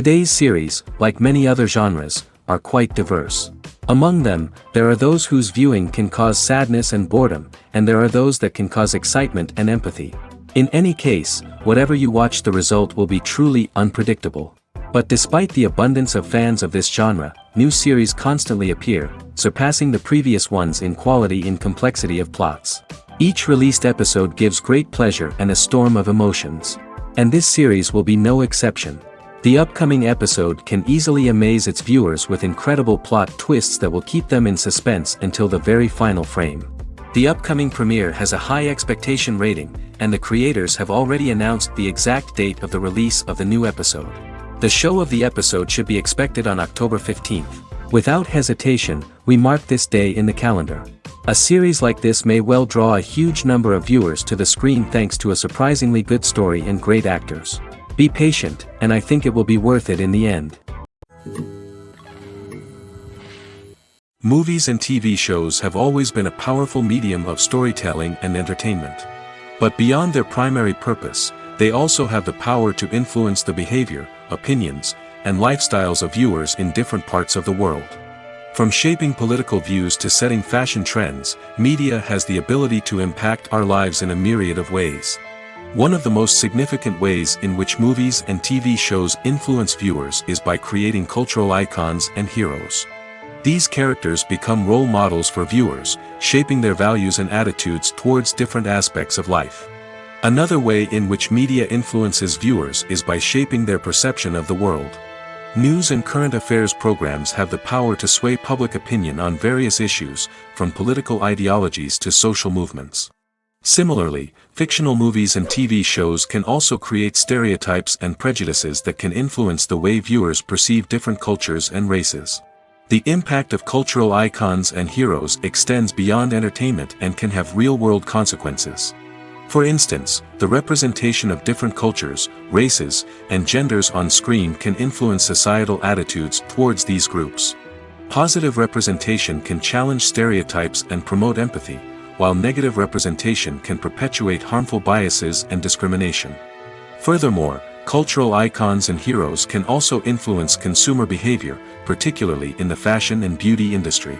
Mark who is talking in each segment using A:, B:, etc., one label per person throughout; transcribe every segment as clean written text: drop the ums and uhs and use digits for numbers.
A: Today's series, like many other genres, are quite diverse. Among them, there are those whose viewing can cause sadness and boredom, and there are those that can cause excitement and empathy. In any case, whatever you watch, the result will be truly unpredictable. But despite the abundance of fans of this genre, new series constantly appear, surpassing the previous ones in quality and complexity of plots. Each released episode gives great pleasure and a storm of emotions. And this series will be no exception. The upcoming episode can easily amaze its viewers with incredible plot twists that will keep them in suspense until the very final frame. The upcoming premiere has a high expectation rating, and the creators have already announced the exact date of the release of the new episode. The show of the episode should be expected on October 15th. Without hesitation, we mark this day in the calendar. A series like this may well draw a huge number of viewers to the screen thanks to a surprisingly good story and great actors. Be patient, and I think it will be worth it in the end. Movies and TV shows have always been a powerful medium of storytelling and entertainment. But beyond their primary purpose, they also have the power to influence the behavior, opinions, and lifestyles of viewers in different parts of the world. From shaping political views to setting fashion trends, media has the ability to impact our lives in a myriad of ways. One of the most significant ways in which movies and TV shows influence viewers is by creating cultural icons and heroes. These characters become role models for viewers, shaping their values and attitudes towards different aspects of life. Another way in which media influences viewers is by shaping their perception of the world. News and current affairs programs have the power to sway public opinion on various issues, from political ideologies to social movements. Similarly, fictional movies and TV shows can also create stereotypes and prejudices that can influence the way viewers perceive different cultures and races. The impact of cultural icons and heroes extends beyond entertainment and can have real-world consequences. For instance, the representation of different cultures, races, and genders on screen can influence societal attitudes towards these groups. Positive representation can challenge stereotypes and promote empathy, while negative representation can perpetuate harmful biases and discrimination. Furthermore, cultural icons and heroes can also influence consumer behavior, particularly in the fashion and beauty industry.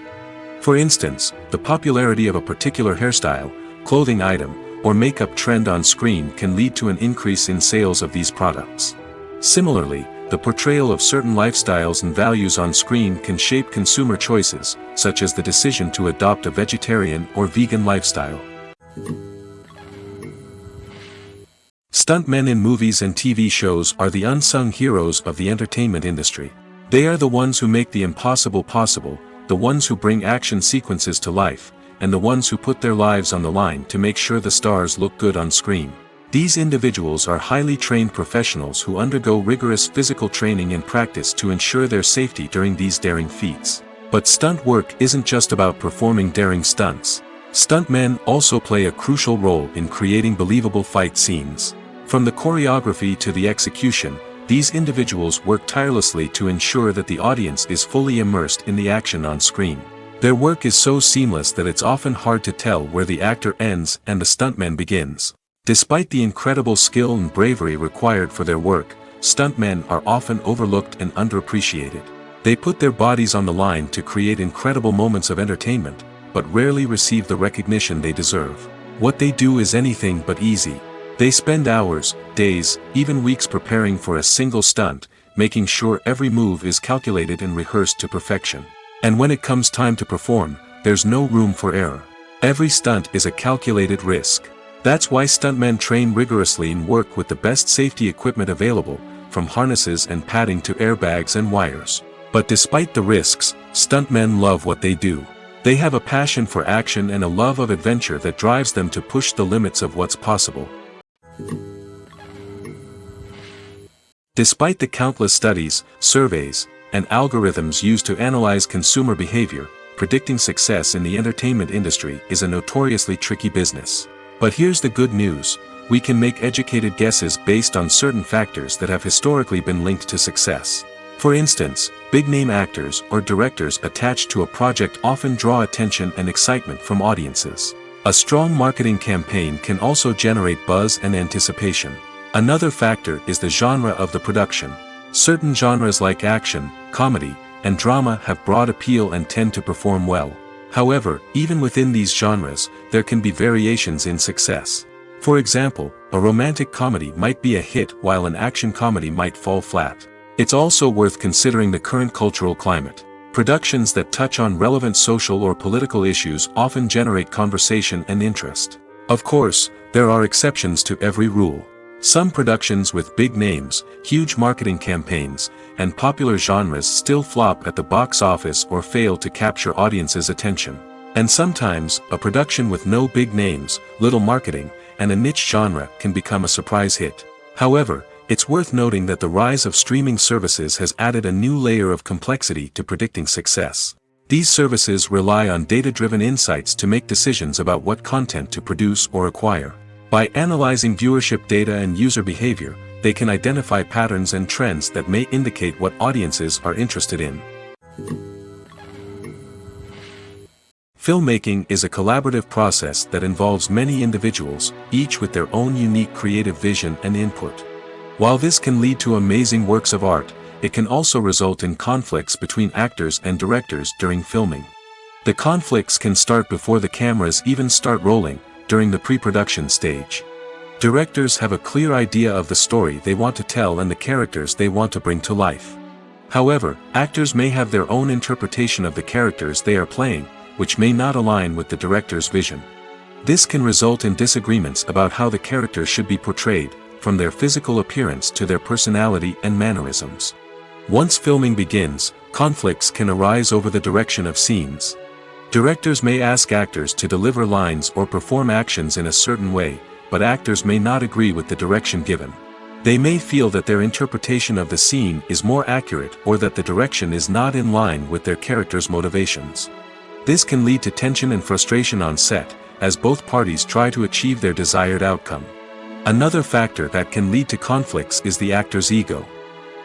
A: For instance, the popularity of a particular hairstyle, clothing item, or makeup trend on screen can lead to an increase in sales of these products. Similarly, the portrayal of certain lifestyles and values on screen can shape consumer choices, such as the decision to adopt a vegetarian or vegan lifestyle. Stuntmen in movies and TV shows are the unsung heroes of the entertainment industry. They are the ones who make the impossible possible, the ones who bring action sequences to life, and the ones who put their lives on the line to make sure the stars look good on screen. These individuals are highly trained professionals who undergo rigorous physical training and practice to ensure their safety during these daring feats. But stunt work isn't just about performing daring stunts. Stuntmen also play a crucial role in creating believable fight scenes. From the choreography to the execution, these individuals work tirelessly to ensure that the audience is fully immersed in the action on screen. Their work is so seamless that it's often hard to tell where the actor ends and the stuntman begins. Despite the incredible skill and bravery required for their work, stuntmen are often overlooked and underappreciated. They put their bodies on the line to create incredible moments of entertainment, but rarely receive the recognition they deserve. What they do is anything but easy. They spend hours, days, even weeks preparing for a single stunt, making sure every move is calculated and rehearsed to perfection. And when it comes time to perform, there's no room for error. Every stunt is a calculated risk. That's why stuntmen train rigorously and work with the best safety equipment available, from harnesses and padding to airbags and wires. But despite the risks, stuntmen love what they do. They have a passion for action and a love of adventure that drives them to push the limits of what's possible. Despite the countless studies, surveys, and algorithms used to analyze consumer behavior, predicting success in the entertainment industry is a notoriously tricky business. But here's the good news: we can make educated guesses based on certain factors that have historically been linked to success. For instance, big-name actors or directors attached to a project often draw attention and excitement from audiences. A strong marketing campaign can also generate buzz and anticipation. Another factor is the genre of the production. Certain genres like action, comedy, and drama have broad appeal and tend to perform well. However, even within these genres, there can be variations in success. For example, a romantic comedy might be a hit while an action comedy might fall flat. It's also worth considering the current cultural climate. Productions that touch on relevant social or political issues often generate conversation and interest. Of course, there are exceptions to every rule. Some productions with big names, huge marketing campaigns, and popular genres still flop at the box office or fail to capture audiences' attention. And sometimes, a production with no big names, little marketing, and a niche genre can become a surprise hit. However, it's worth noting that the rise of streaming services has added a new layer of complexity to predicting success. These services rely on data-driven insights to make decisions about what content to produce or acquire. By analyzing viewership data and user behavior, they can identify patterns and trends that may indicate what audiences are interested in. Filmmaking is a collaborative process that involves many individuals, each with their own unique creative vision and input. While this can lead to amazing works of art, it can also result in conflicts between actors and directors during filming. The conflicts can start before the cameras even start rolling, during the pre-production stage. Directors have a clear idea of the story they want to tell and the characters they want to bring to life. However, actors may have their own interpretation of the characters they are playing, which may not align with the director's vision. This can result in disagreements about how the characters should be portrayed, from their physical appearance to their personality and mannerisms. Once filming begins, conflicts can arise over the direction of scenes. Directors may ask actors to deliver lines or perform actions in a certain way, but actors may not agree with the direction given. They may feel that their interpretation of the scene is more accurate or that the direction is not in line with their character's motivations. This can lead to tension and frustration on set, as both parties try to achieve their desired outcome. Another factor that can lead to conflicts is the actor's ego.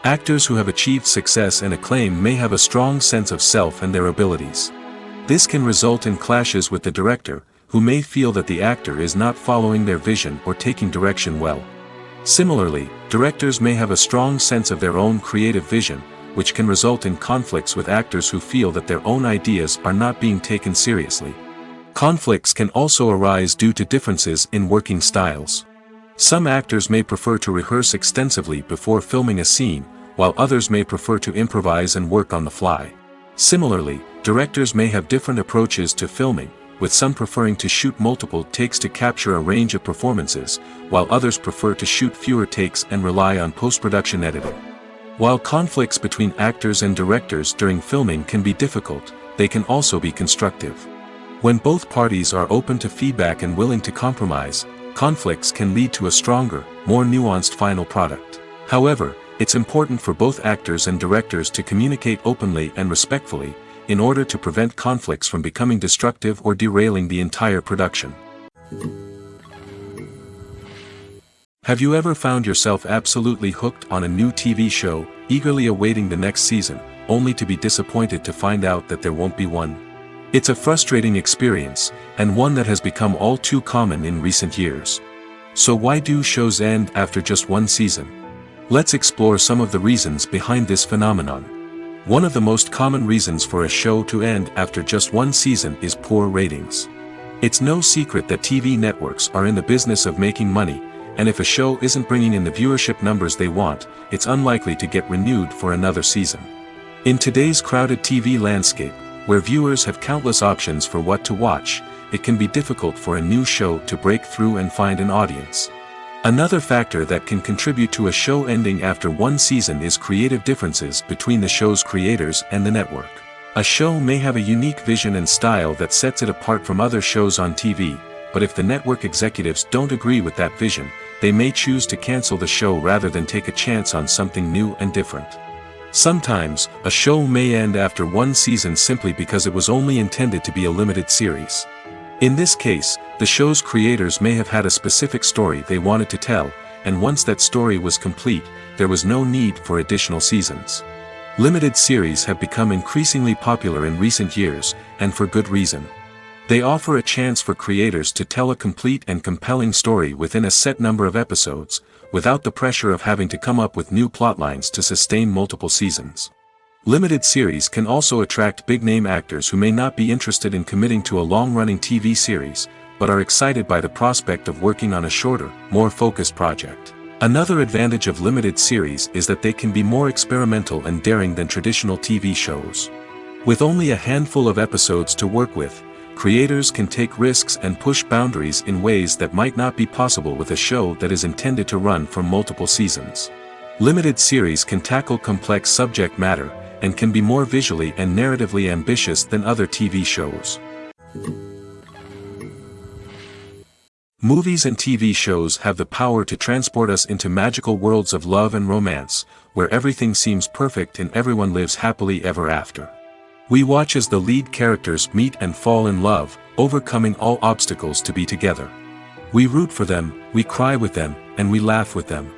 A: Actors who have achieved success and acclaim may have a strong sense of self and their abilities. This can result in clashes with the director, who may feel that the actor is not following their vision or taking direction well. Similarly, directors may have a strong sense of their own creative vision, which can result in conflicts with actors who feel that their own ideas are not being taken seriously. Conflicts can also arise due to differences in working styles. Some actors may prefer to rehearse extensively before filming a scene, while others may prefer to improvise and work on the fly. Similarly, directors may have different approaches to filming, with some preferring to shoot multiple takes to capture a range of performances, while others prefer to shoot fewer takes and rely on post-production editing. While conflicts between actors and directors during filming can be difficult, they can also be constructive. When both parties are open to feedback and willing to compromise, conflicts can lead to a stronger, more nuanced final product. However, it's important for both actors and directors to communicate openly and respectfully, in order to prevent conflicts from becoming destructive or derailing the entire production. Have you ever found yourself absolutely hooked on a new TV show, eagerly awaiting the next season, only to be disappointed to find out that there won't be one? It's a frustrating experience, and one that has become all too common in recent years. So why do shows end after just one season? Let's explore some of the reasons behind this phenomenon. One of the most common reasons for a show to end after just one season is poor ratings. It's no secret that TV networks are in the business of making money, and if a show isn't bringing in the viewership numbers they want, it's unlikely to get renewed for another season. In today's crowded TV landscape, where viewers have countless options for what to watch, it can be difficult for a new show to break through and find an audience. Another factor that can contribute to a show ending after one season is creative differences between the show's creators and the network. A show may have a unique vision and style that sets it apart from other shows on TV, but if the network executives don't agree with that vision, they may choose to cancel the show rather than take a chance on something new and different. Sometimes, a show may end after one season simply because it was only intended to be a limited series. In this case, the show's creators may have had a specific story they wanted to tell, and once that story was complete, there was no need for additional seasons. Limited series have become increasingly popular in recent years, and for good reason. They offer a chance for creators to tell a complete and compelling story within a set number of episodes, without the pressure of having to come up with new plotlines to sustain multiple seasons. Limited series can also attract big-name actors who may not be interested in committing to a long-running TV series, but are excited by the prospect of working on a shorter, more focused project. Another advantage of limited series is that they can be more experimental and daring than traditional TV shows. With only a handful of episodes to work with, creators can take risks and push boundaries in ways that might not be possible with a show that is intended to run for multiple seasons. Limited series can tackle complex subject matter, and can be more visually and narratively ambitious than other TV shows. Movies and TV shows have the power to transport us into magical worlds of love and romance, where everything seems perfect and everyone lives happily ever after. We watch as the lead characters meet and fall in love, overcoming all obstacles to be together. We root for them, we cry with them, and we laugh with them.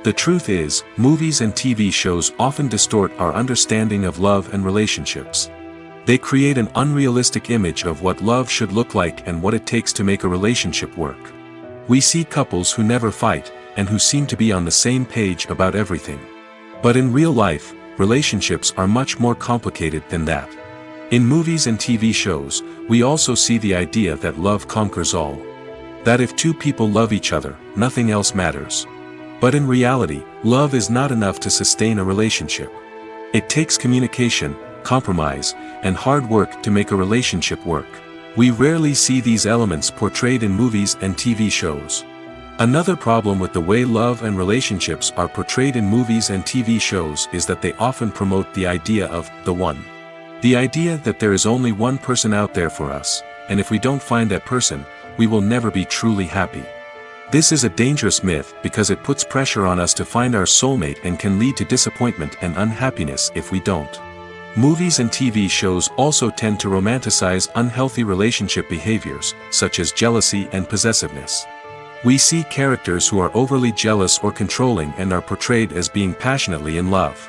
A: The truth is, movies and TV shows often distort our understanding of love and relationships. They create an unrealistic image of what love should look like and what it takes to make a relationship work. We see couples who never fight, and who seem to be on the same page about everything. But in real life, relationships are much more complicated than that. In movies and TV shows, we also see the idea that love conquers all. That if two people love each other, nothing else matters. But in reality, love is not enough to sustain a relationship. It takes communication, compromise, and hard work to make a relationship work. We rarely see these elements portrayed in movies and TV shows. Another problem with the way love and relationships are portrayed in movies and TV shows is that they often promote the idea of the one. The idea that there is only one person out there for us, and if we don't find that person, we will never be truly happy. This is a dangerous myth because it puts pressure on us to find our soulmate and can lead to disappointment and unhappiness if we don't. Movies and TV shows also tend to romanticize unhealthy relationship behaviors, such as jealousy and possessiveness. We see characters who are overly jealous or controlling and are portrayed as being passionately in love.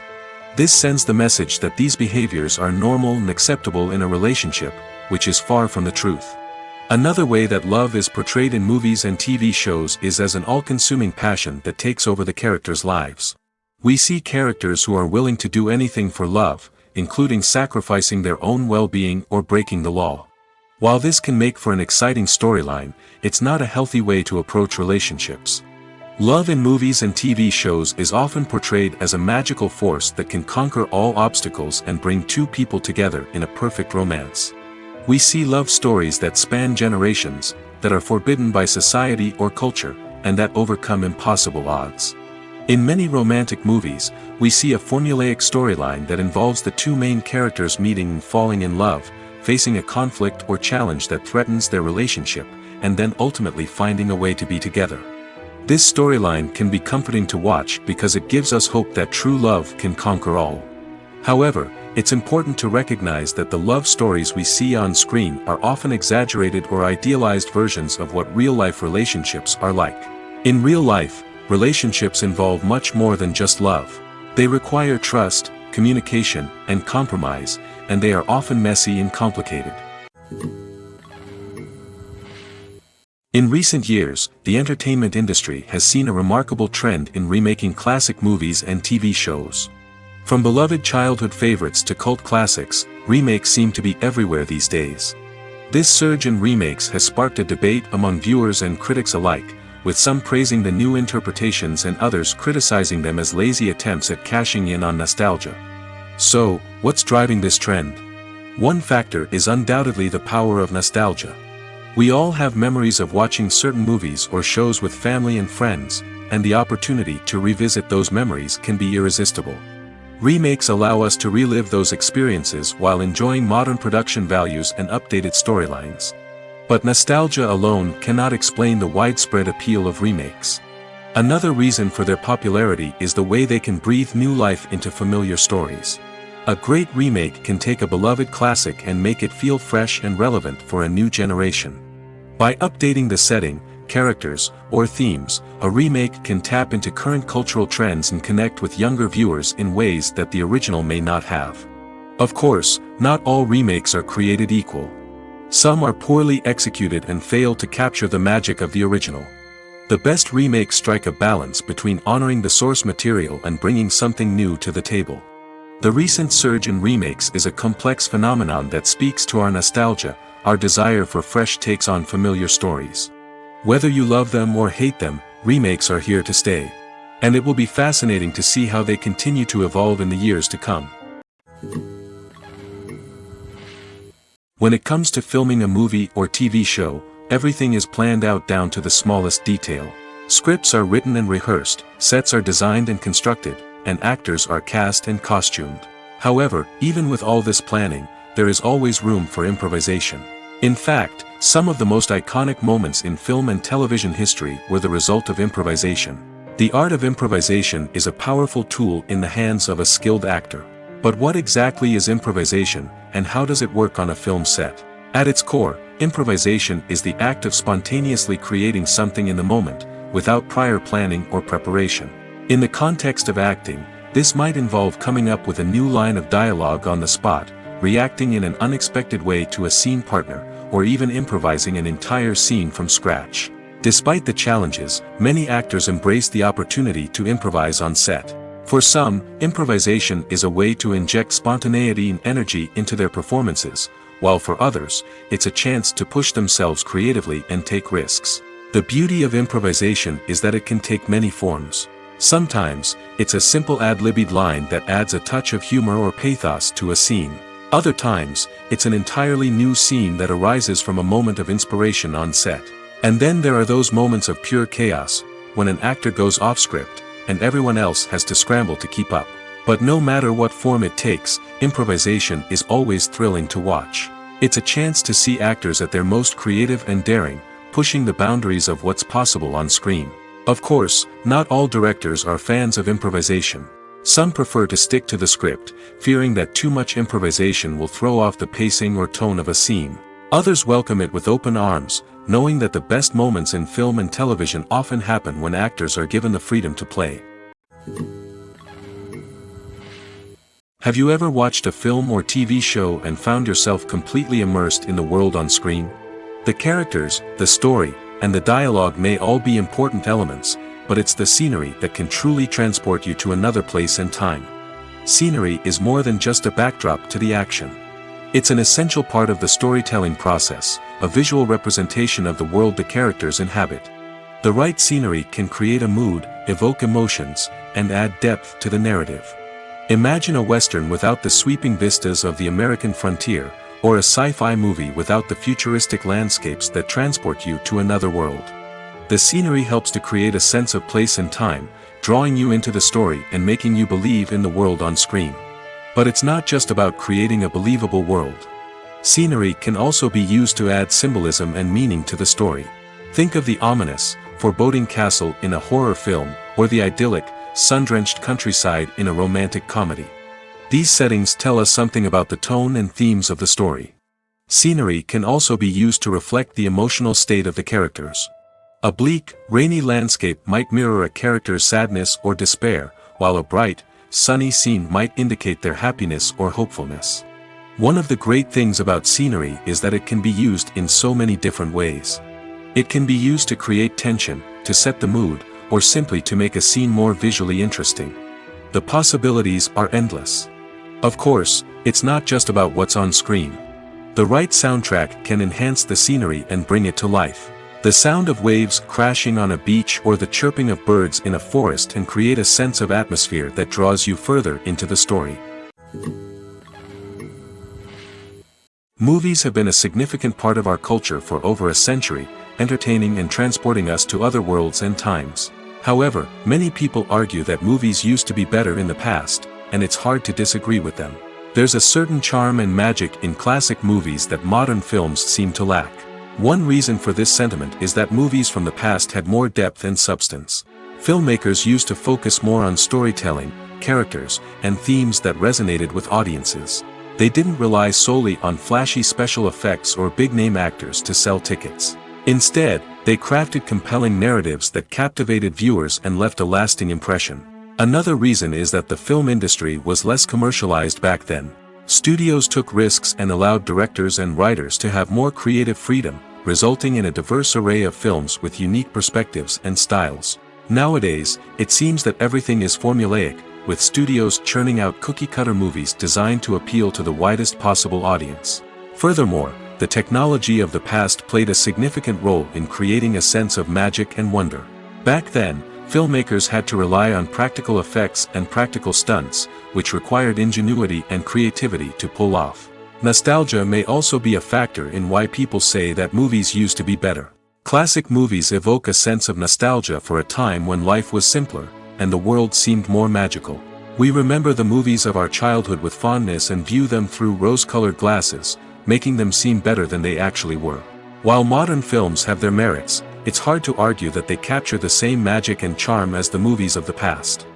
A: This sends the message that these behaviors are normal and acceptable in a relationship, which is far from the truth. Another way that love is portrayed in movies and TV shows is as an all-consuming passion that takes over the characters' lives. We see characters who are willing to do anything for love, including sacrificing their own well-being or breaking the law. While this can make for an exciting storyline, it's not a healthy way to approach relationships. Love in movies and TV shows is often portrayed as a magical force that can conquer all obstacles and bring two people together in a perfect romance. We see love stories that span generations, that are forbidden by society or culture, and that overcome impossible odds. In many romantic movies, we see a formulaic storyline that involves the two main characters meeting and falling in love, facing a conflict or challenge that threatens their relationship, and then ultimately finding a way to be together. This storyline can be comforting to watch because it gives us hope that true love can conquer all. However, it's important to recognize that the love stories we see on screen are often exaggerated or idealized versions of what real-life relationships are like. In real life, relationships involve much more than just love. They require trust, communication, and compromise, and they are often messy and complicated. In recent years, the entertainment industry has seen a remarkable trend in remaking classic movies and TV shows. From beloved childhood favorites to cult classics, remakes seem to be everywhere these days. This surge in remakes has sparked a debate among viewers and critics alike, with some praising the new interpretations and others criticizing them as lazy attempts at cashing in on nostalgia. So, what's driving this trend? One factor is undoubtedly the power of nostalgia. We all have memories of watching certain movies or shows with family and friends, and the opportunity to revisit those memories can be irresistible. Remakes allow us to relive those experiences while enjoying modern production values and updated storylines. But nostalgia alone cannot explain the widespread appeal of remakes. Another reason for their popularity is the way they can breathe new life into familiar stories. A great remake can take a beloved classic and make it feel fresh and relevant for a new generation. By updating the setting, characters, or themes, a remake can tap into current cultural trends and connect with younger viewers in ways that the original may not have. Of course, not all remakes are created equal. Some are poorly executed and fail to capture the magic of the original. The best remakes strike a balance between honoring the source material and bringing something new to the table. The recent surge in remakes is a complex phenomenon that speaks to our nostalgia, our desire for fresh takes on familiar stories. Whether you love them or hate them, remakes are here to stay. And it will be fascinating to see how they continue to evolve in the years to come. When it comes to filming a movie or TV show, everything is planned out down to the smallest detail. Scripts are written and rehearsed, sets are designed and constructed, and actors are cast and costumed. However, even with all this planning, there is always room for improvisation. In fact, some of the most iconic moments in film and television history were the result of improvisation. The art of improvisation is a powerful tool in the hands of a skilled actor. But what exactly is improvisation, and how does it work on a film set? At its core, improvisation is the act of spontaneously creating something in the moment, without prior planning or preparation. In the context of acting, this might involve coming up with a new line of dialogue on the spot, reacting in an unexpected way to a scene partner, or even improvising an entire scene from scratch. Despite the challenges, many actors embrace the opportunity to improvise on set. For some, improvisation is a way to inject spontaneity and energy into their performances, while for others, it's a chance to push themselves creatively and take risks. The beauty of improvisation is that it can take many forms. Sometimes, it's a simple ad-libbed line that adds a touch of humor or pathos to a scene. Other times, it's an entirely new scene that arises from a moment of inspiration on set. And then there are those moments of pure chaos, when an actor goes off script, and everyone else has to scramble to keep up. But no matter what form it takes, improvisation is always thrilling to watch. It's a chance to see actors at their most creative and daring, pushing the boundaries of what's possible on screen. Of course, not all directors are fans of improvisation. Some prefer to stick to the script, fearing that too much improvisation will throw off the pacing or tone of a scene. Others welcome it with open arms, knowing that the best moments in film and television often happen when actors are given the freedom to play. Have you ever watched a film or TV show and found yourself completely immersed in the world on screen? The characters, the story, and the dialogue may all be important elements, but it's the scenery that can truly transport you to another place and time. Scenery is more than just a backdrop to the action. It's an essential part of the storytelling process, a visual representation of the world the characters inhabit. The right scenery can create a mood, evoke emotions, and add depth to the narrative. Imagine a Western without the sweeping vistas of the American frontier, or a sci-fi movie without the futuristic landscapes that transport you to another world. The scenery helps to create a sense of place and time, drawing you into the story and making you believe in the world on screen. But it's not just about creating a believable world. Scenery can also be used to add symbolism and meaning to the story. Think of the ominous, foreboding castle in a horror film, or the idyllic, sun-drenched countryside in a romantic comedy. These settings tell us something about the tone and themes of the story. Scenery can also be used to reflect the emotional state of the characters. A bleak, rainy landscape might mirror a character's sadness or despair, while a bright, sunny scene might indicate their happiness or hopefulness. One of the great things about scenery is that it can be used in so many different ways. It can be used to create tension, to set the mood, or simply to make a scene more visually interesting. The possibilities are endless. Of course, it's not just about what's on screen. The right soundtrack can enhance the scenery and bring it to life. The sound of waves crashing on a beach or the chirping of birds in a forest can create a sense of atmosphere that draws you further into the story. Movies have been a significant part of our culture for over a century, entertaining and transporting us to other worlds and times. However, many people argue that movies used to be better in the past, and it's hard to disagree with them. There's a certain charm and magic in classic movies that modern films seem to lack. One reason for this sentiment is that movies from the past had more depth and substance. Filmmakers used to focus more on storytelling, characters, and themes that resonated with audiences. They didn't rely solely on flashy special effects or big-name actors to sell tickets. Instead, they crafted compelling narratives that captivated viewers and left a lasting impression. Another reason is that the film industry was less commercialized back then. Studios took risks and allowed directors and writers to have more creative freedom, resulting in a diverse array of films with unique perspectives and styles. Nowadays, it seems that everything is formulaic, with studios churning out cookie-cutter movies designed to appeal to the widest possible audience. Furthermore, the technology of the past played a significant role in creating a sense of magic and wonder. Back then, filmmakers had to rely on practical effects and practical stunts, which required ingenuity and creativity to pull off. Nostalgia may also be a factor in why people say that movies used to be better. Classic movies evoke a sense of nostalgia for a time when life was simpler, and the world seemed more magical. We remember the movies of our childhood with fondness and view them through rose-colored glasses, making them seem better than they actually were. While modern films have their merits, it's hard to argue that they capture the same magic and charm as the movies of the past.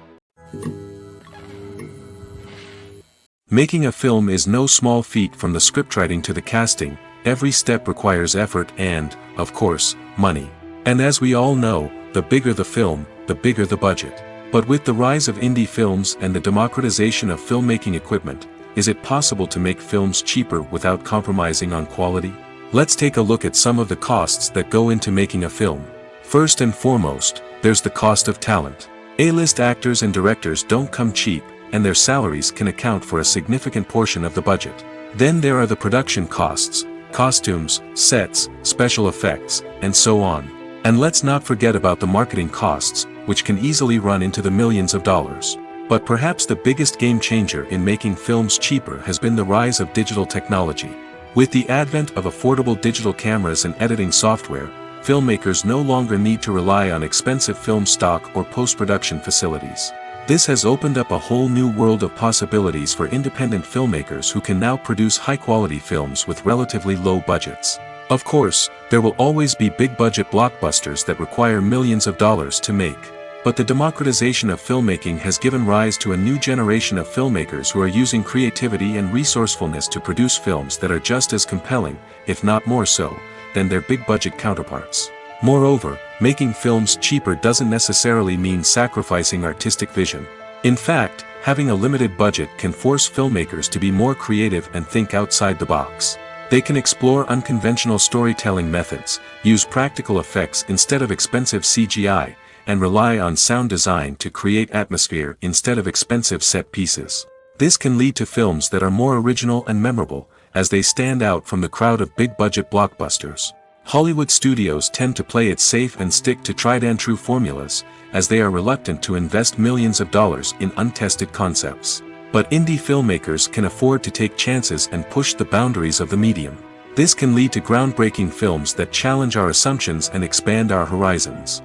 A: Making a film is no small feat. From the scriptwriting to the casting, every step requires effort and, of course, money. And as we all know, the bigger the film, the bigger the budget. But with the rise of indie films and the democratization of filmmaking equipment, is it possible to make films cheaper without compromising on quality? Let's take a look at some of the costs that go into making a film. First and foremost, there's the cost of talent. A-list actors and directors don't come cheap, and their salaries can account for a significant portion of the budget. Then there are the production costs, costumes, sets, special effects, and so on. And let's not forget about the marketing costs, which can easily run into the millions of dollars. But perhaps the biggest game changer in making films cheaper has been the rise of digital technology. With the advent of affordable digital cameras and editing software, filmmakers no longer need to rely on expensive film stock or post-production facilities. This has opened up a whole new world of possibilities for independent filmmakers who can now produce high-quality films with relatively low budgets. Of course, there will always be big-budget blockbusters that require millions of dollars to make. But the democratization of filmmaking has given rise to a new generation of filmmakers who are using creativity and resourcefulness to produce films that are just as compelling, if not more so, than their big-budget counterparts. Moreover, making films cheaper doesn't necessarily mean sacrificing artistic vision. In fact, having a limited budget can force filmmakers to be more creative and think outside the box. They can explore unconventional storytelling methods, use practical effects instead of expensive CGI, and rely on sound design to create atmosphere instead of expensive set pieces. This can lead to films that are more original and memorable, as they stand out from the crowd of big-budget blockbusters. Hollywood studios tend to play it safe and stick to tried-and-true formulas, as they are reluctant to invest millions of dollars in untested concepts. But indie filmmakers can afford to take chances and push the boundaries of the medium. This can lead to groundbreaking films that challenge our assumptions and expand our horizons.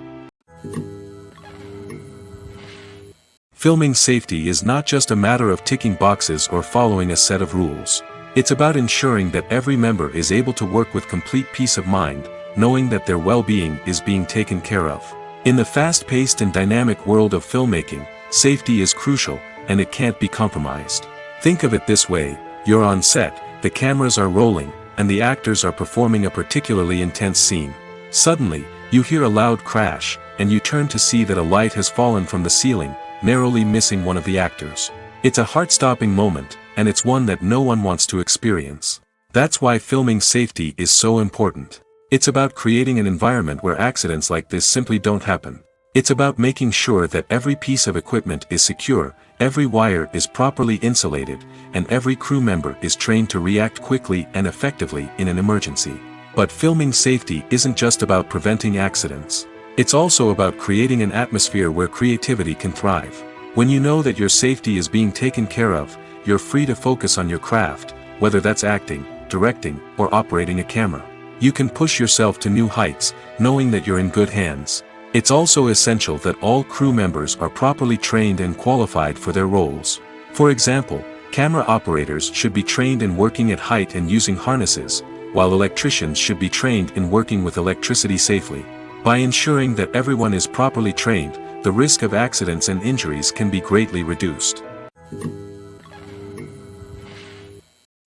A: Filming safety is not just a matter of ticking boxes or following a set of rules. It's about ensuring that every member is able to work with complete peace of mind, knowing that their well-being is being taken care of. In the fast-paced and dynamic world of filmmaking, safety is crucial, and it can't be compromised. Think of it this way: you're on set, the cameras are rolling, and the actors are performing a particularly intense scene. Suddenly, you hear a loud crash, and you turn to see that a light has fallen from the ceiling, narrowly missing one of the actors. It's a heart-stopping moment, and it's one that no one wants to experience. That's why filming safety is so important. It's about creating an environment where accidents like this simply don't happen. It's about making sure that every piece of equipment is secure, every wire is properly insulated, and every crew member is trained to react quickly and effectively in an emergency. But filming safety isn't just about preventing accidents. It's also about creating an atmosphere where creativity can thrive. When you know that your safety is being taken care of, you're free to focus on your craft, whether that's acting, directing, or operating a camera. You can push yourself to new heights, knowing that you're in good hands. It's also essential that all crew members are properly trained and qualified for their roles. For example, camera operators should be trained in working at height and using harnesses, while electricians should be trained in working with electricity safely. By ensuring that everyone is properly trained, the risk of accidents and injuries can be greatly reduced.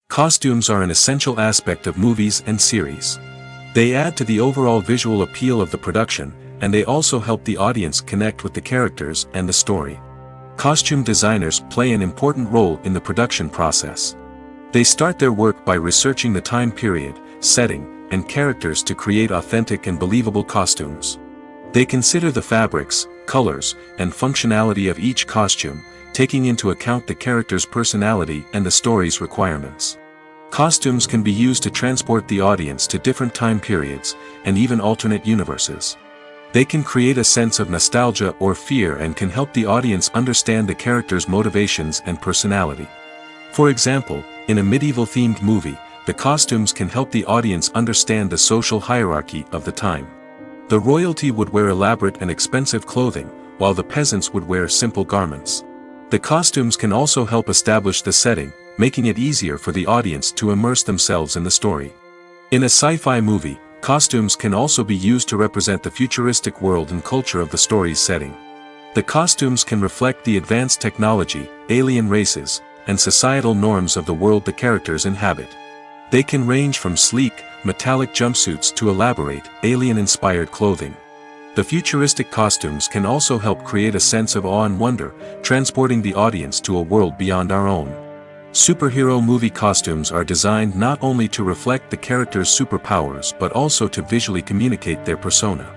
A: Costumes are an essential aspect of movies and series. They add to the overall visual appeal of the production, and they also help the audience connect with the characters and the story. Costume designers play an important role in the production process. They start their work by researching the time period, setting, and characters to create authentic and believable costumes. They consider the fabrics, colors, and functionality of each costume, taking into account the character's personality and the story's requirements. Costumes can be used to transport the audience to different time periods, and even alternate universes. They can create a sense of nostalgia or fear and can help the audience understand the character's motivations and personality. For example, in a medieval-themed movie, the costumes can help the audience understand the social hierarchy of the time. The royalty would wear elaborate and expensive clothing, while the peasants would wear simple garments. The costumes can also help establish the setting, making it easier for the audience to immerse themselves in the story. In a sci-fi movie, costumes can also be used to represent the futuristic world and culture of the story's setting. The costumes can reflect the advanced technology, alien races, and societal norms of the world the characters inhabit. They can range from sleek, metallic jumpsuits to elaborate, alien-inspired clothing. The futuristic costumes can also help create a sense of awe and wonder, transporting the audience to a world beyond our own. Superhero movie costumes are designed not only to reflect the character's superpowers but also to visually communicate their persona.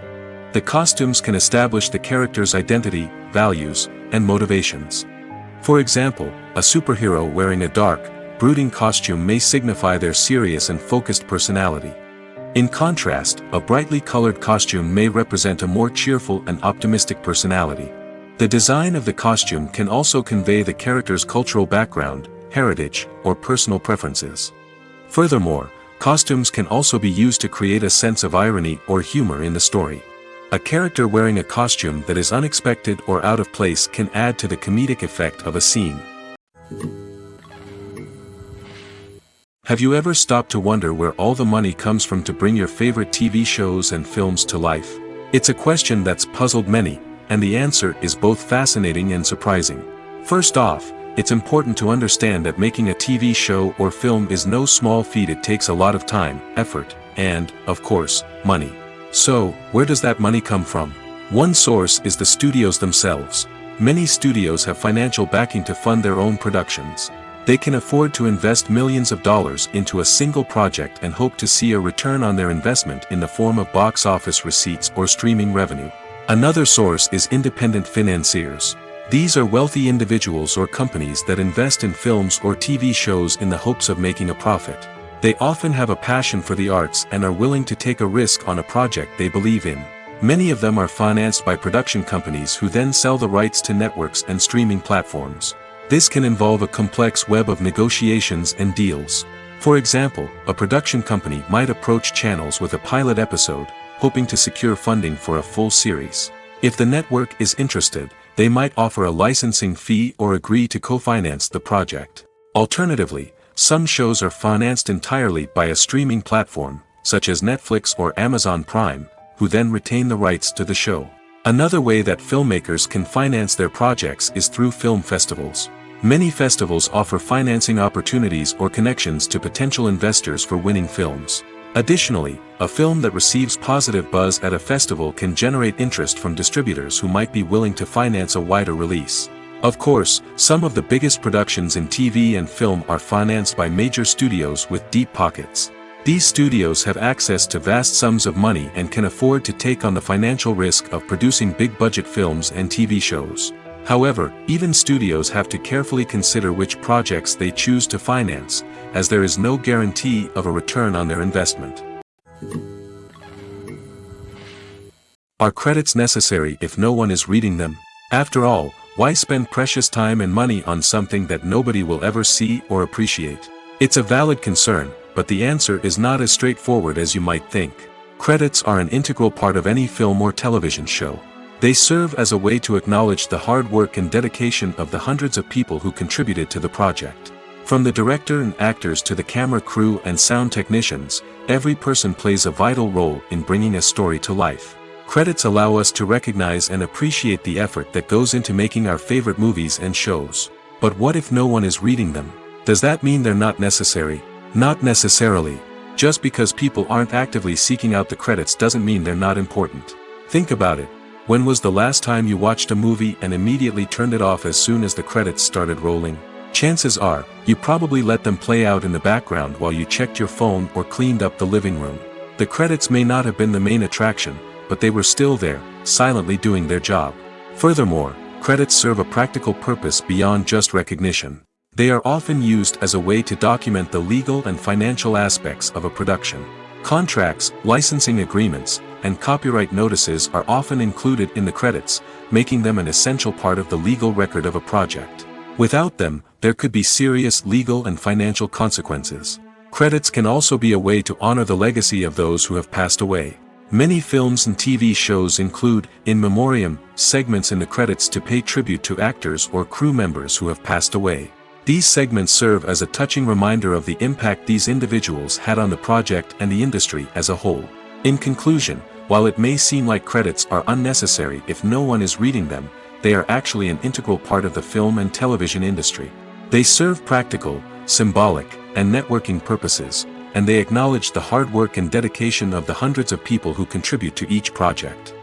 A: The costumes can establish the character's identity, values, and motivations. For example, a superhero wearing a dark, brooding costume may signify their serious and focused personality. In contrast, a brightly colored costume may represent a more cheerful and optimistic personality. The design of the costume can also convey the character's cultural background, heritage, or personal preferences. Furthermore, costumes can also be used to create a sense of irony or humor in the story. A character wearing a costume that is unexpected or out of place can add to the comedic effect of a scene. Have you ever stopped to wonder where all the money comes from to bring your favorite TV shows and films to life? It's a question that's puzzled many, and the answer is both fascinating and surprising. First off, it's important to understand that making a TV show or film is no small feat. It takes a lot of time, effort, and, of course, money. So, where does that money come from? One source is the studios themselves. Many studios have financial backing to fund their own productions. They can afford to invest millions of dollars into a single project and hope to see a return on their investment in the form of box office receipts or streaming revenue. Another source is independent financiers. These are wealthy individuals or companies that invest in films or TV shows in the hopes of making a profit. They often have a passion for the arts and are willing to take a risk on a project they believe in. Many of them are financed by production companies who then sell the rights to networks and streaming platforms. This can involve a complex web of negotiations and deals. For example, a production company might approach channels with a pilot episode, hoping to secure funding for a full series. If the network is interested, they might offer a licensing fee or agree to co-finance the project. Alternatively, some shows are financed entirely by a streaming platform, such as Netflix or Amazon Prime, who then retain the rights to the show. Another way that filmmakers can finance their projects is through film festivals. Many festivals offer financing opportunities or connections to potential investors for winning films. Additionally, a film that receives positive buzz at a festival can generate interest from distributors who might be willing to finance a wider release. Of course, some of the biggest productions in TV and film are financed by major studios with deep pockets. These studios have access to vast sums of money and can afford to take on the financial risk of producing big-budget films and TV shows. However, even studios have to carefully consider which projects they choose to finance, as there is no guarantee of a return on their investment. Are credits necessary if no one is reading them? After all, why spend precious time and money on something that nobody will ever see or appreciate? It's a valid concern, but the answer is not as straightforward as you might think. Credits are an integral part of any film or television show. They serve as a way to acknowledge the hard work and dedication of the hundreds of people who contributed to the project. From the director and actors to the camera crew and sound technicians, every person plays a vital role in bringing a story to life. Credits allow us to recognize and appreciate the effort that goes into making our favorite movies and shows. But what if no one is reading them? Does that mean they're not necessary? Not necessarily. Just because people aren't actively seeking out the credits doesn't mean they're not important. Think about it. When was the last time you watched a movie and immediately turned it off as soon as the credits started rolling? Chances are, you probably let them play out in the background while you checked your phone or cleaned up the living room. The credits may not have been the main attraction, but they were still there, silently doing their job. Furthermore, credits serve a practical purpose beyond just recognition. They are often used as a way to document the legal and financial aspects of a production. Contracts, licensing agreements, and copyright notices are often included in the credits, making them an essential part of the legal record of a project. Without them, there could be serious legal and financial consequences. Credits can also be a way to honor the legacy of those who have passed away. Many films and TV shows include, in memoriam, segments in the credits to pay tribute to actors or crew members who have passed away. These segments serve as a touching reminder of the impact these individuals had on the project and the industry as a whole. In conclusion, while it may seem like credits are unnecessary if no one is reading them, they are actually an integral part of the film and television industry. They serve practical, symbolic, and networking purposes, and they acknowledge the hard work and dedication of the hundreds of people who contribute to each project.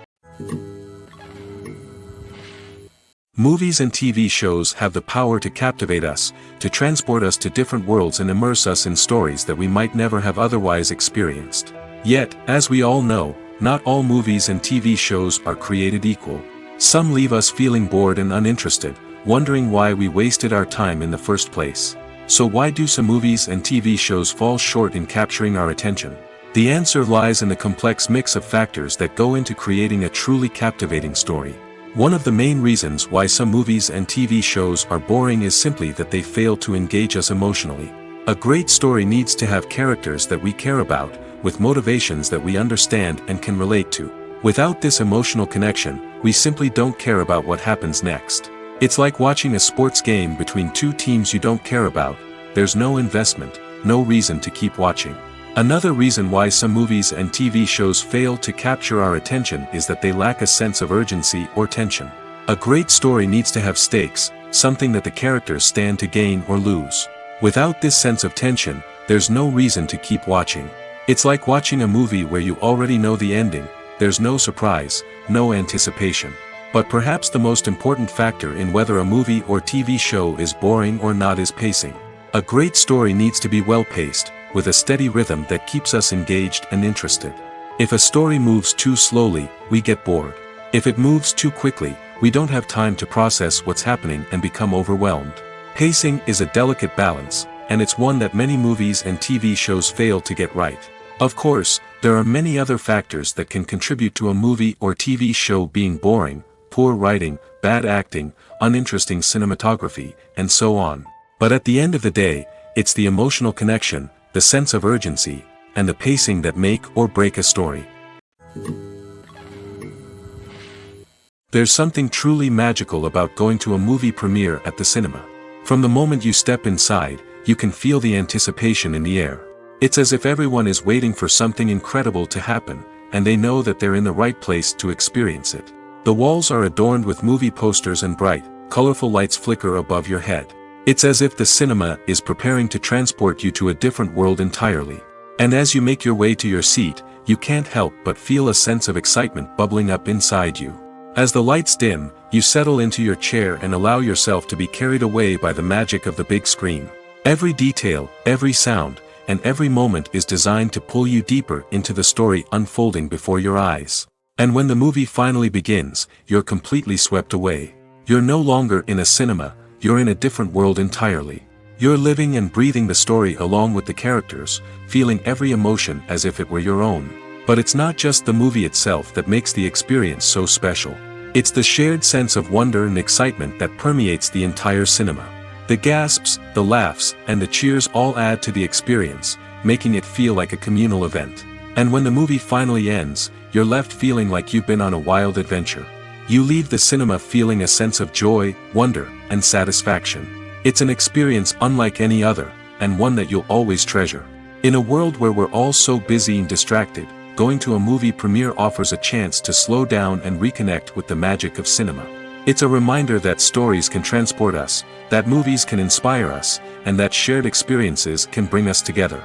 A: Movies and TV shows have the power to captivate us, to transport us to different worlds and immerse us in stories that we might never have otherwise experienced. Yet, as we all know, not all movies and TV shows are created equal. Some leave us feeling bored and uninterested, wondering why we wasted our time in the first place. So why do some movies and TV shows fall short in capturing our attention? The answer lies in the complex mix of factors that go into creating a truly captivating story. One of the main reasons why some movies and TV shows are boring is simply that they fail to engage us emotionally. A great story needs to have characters that we care about, with motivations that we understand and can relate to. Without this emotional connection, we simply don't care about what happens next. It's like watching a sports game between two teams you don't care about. There's no investment, no reason to keep watching. Another reason why some movies and TV shows fail to capture our attention is that they lack a sense of urgency or tension. A great story needs to have stakes, something that the characters stand to gain or lose. Without this sense of tension, there's no reason to keep watching. It's like watching a movie where you already know the ending. There's no surprise, no anticipation. But perhaps the most important factor in whether a movie or TV show is boring or not is pacing. A great story needs to be well-paced, with a steady rhythm that keeps us engaged and interested. If a story moves too slowly, we get bored. If it moves too quickly, we don't have time to process what's happening and become overwhelmed. Pacing is a delicate balance, and it's one that many movies and TV shows fail to get right. Of course, there are many other factors that can contribute to a movie or TV show being boring: poor writing, bad acting, uninteresting cinematography, and so on. But at the end of the day, it's the emotional connection, the sense of urgency, and the pacing that make or break a story. There's something truly magical about going to a movie premiere at the cinema. From the moment you step inside, you can feel the anticipation in the air. It's as if everyone is waiting for something incredible to happen, and they know that they're in the right place to experience it. The walls are adorned with movie posters and bright, colorful lights flicker above your head. It's as if the cinema is preparing to transport you to a different world entirely. And as you make your way to your seat, you can't help but feel a sense of excitement bubbling up inside you. As the lights dim, you settle into your chair and allow yourself to be carried away by the magic of the big screen. Every detail, every sound, and every moment is designed to pull you deeper into the story unfolding before your eyes. And when the movie finally begins, you're completely swept away. You're no longer in a cinema, you're in a different world entirely. You're living and breathing the story along with the characters, feeling every emotion as if it were your own. But it's not just the movie itself that makes the experience so special. It's the shared sense of wonder and excitement that permeates the entire cinema. The gasps, the laughs, and the cheers all add to the experience, making it feel like a communal event. And when the movie finally ends, you're left feeling like you've been on a wild adventure. You leave the cinema feeling a sense of joy, wonder, and satisfaction. It's an experience unlike any other, and one that you'll always treasure. In a world where we're all so busy and distracted, going to a movie premiere offers a chance to slow down and reconnect with the magic of cinema. It's a reminder that stories can transport us, that movies can inspire us, and that shared experiences can bring us together.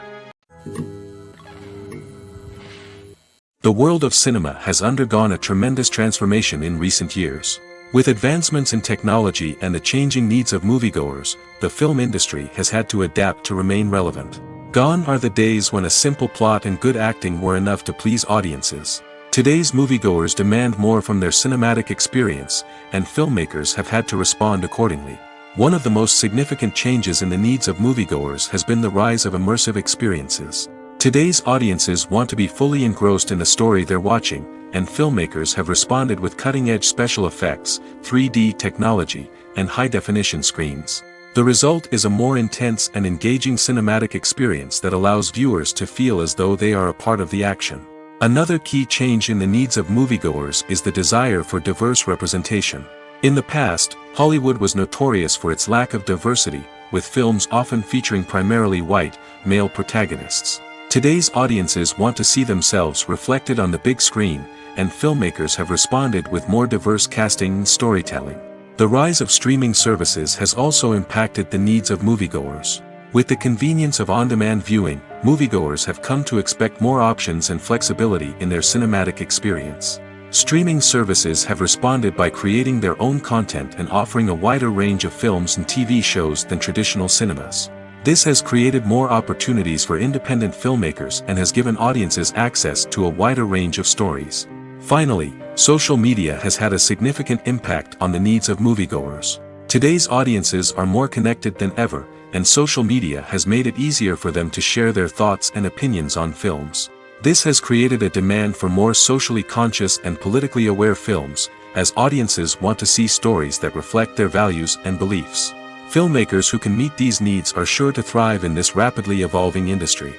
A: The world of cinema has undergone a tremendous transformation in recent years. With advancements in technology and the changing needs of moviegoers, the film industry has had to adapt to remain relevant. Gone are the days when a simple plot and good acting were enough to please audiences. Today's moviegoers demand more from their cinematic experience, and filmmakers have had to respond accordingly. One of the most significant changes in the needs of moviegoers has been the rise of immersive experiences. Today's audiences want to be fully engrossed in the story they're watching, and filmmakers have responded with cutting-edge special effects, 3D technology, and high-definition screens. The result is a more intense and engaging cinematic experience that allows viewers to feel as though they are a part of the action. Another key change in the needs of moviegoers is the desire for diverse representation. In the past, Hollywood was notorious for its lack of diversity, with films often featuring primarily white, male protagonists. Today's audiences want to see themselves reflected on the big screen, and filmmakers have responded with more diverse casting and storytelling. The rise of streaming services has also impacted the needs of moviegoers. With the convenience of on-demand viewing, moviegoers have come to expect more options and flexibility in their cinematic experience. Streaming services have responded by creating their own content and offering a wider range of films and TV shows than traditional cinemas. This has created more opportunities for independent filmmakers and has given audiences access to a wider range of stories. Finally, social media has had a significant impact on the needs of moviegoers. Today's audiences are more connected than ever, and social media has made it easier for them to share their thoughts and opinions on films. This has created a demand for more socially conscious and politically aware films, as audiences want to see stories that reflect their values and beliefs. Filmmakers who can meet these needs are sure to thrive in this rapidly evolving industry.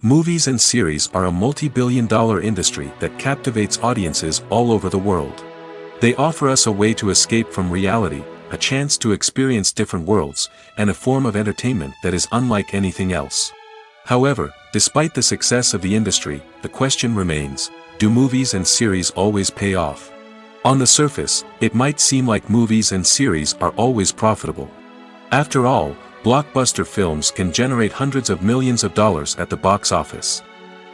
A: Movies and series are a multi-billion-dollar industry that captivates audiences all over the world. They offer us a way to escape from reality, a chance to experience different worlds, and a form of entertainment that is unlike anything else. However, despite the success of the industry, the question remains, do movies and series always pay off? On the surface, it might seem like movies and series are always profitable. After all, blockbuster films can generate hundreds of millions of dollars at the box office.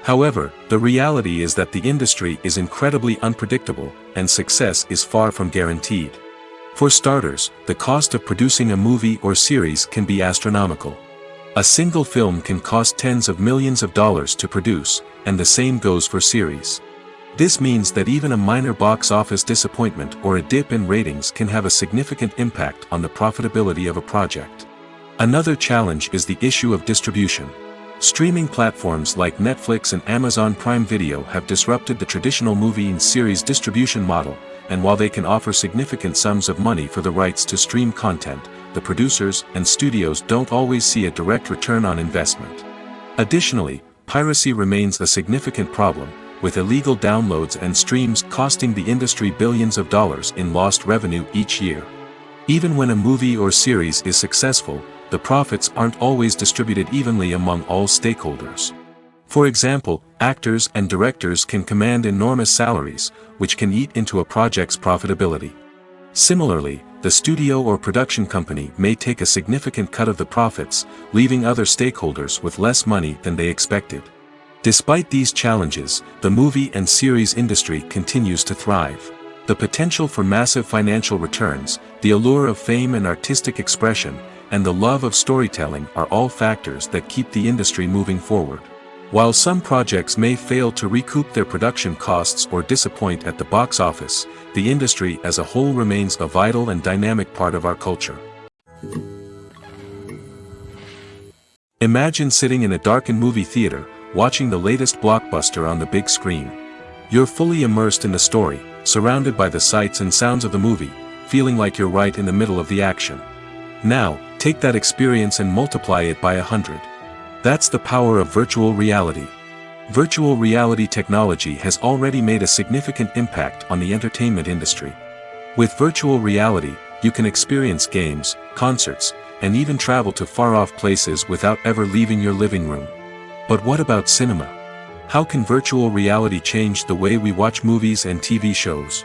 A: However, the reality is that the industry is incredibly unpredictable, and success is far from guaranteed. For starters, the cost of producing a movie or series can be astronomical. A single film can cost tens of millions of dollars to produce, and the same goes for series. This means that even a minor box office disappointment or a dip in ratings can have a significant impact on the profitability of a project. Another challenge is the issue of distribution. Streaming platforms like Netflix and Amazon Prime Video have disrupted the traditional movie and series distribution model, and while they can offer significant sums of money for the rights to stream content, the producers and studios don't always see a direct return on investment. Additionally, piracy remains a significant problem, with illegal downloads and streams costing the industry billions of dollars in lost revenue each year. Even when a movie or series is successful, the profits aren't always distributed evenly among all stakeholders. For example, actors and directors can command enormous salaries, which can eat into a project's profitability. Similarly, the studio or production company may take a significant cut of the profits, leaving other stakeholders with less money than they expected. Despite these challenges, the movie and series industry continues to thrive. The potential for massive financial returns, the allure of fame and artistic expression, and the love of storytelling are all factors that keep the industry moving forward. While some projects may fail to recoup their production costs or disappoint at the box office, the industry as a whole remains a vital and dynamic part of our culture. Imagine sitting in a darkened movie theater, watching the latest blockbuster on the big screen. You're fully immersed in the story, surrounded by the sights and sounds of the movie, feeling like you're right in the middle of the action. Now, take that experience and multiply it by 100. That's the power of virtual reality. Virtual reality technology has already made a significant impact on the entertainment industry. With virtual reality, you can experience games, concerts, and even travel to far-off places without ever leaving your living room. But what about cinema? How can virtual reality change the way we watch movies and TV shows?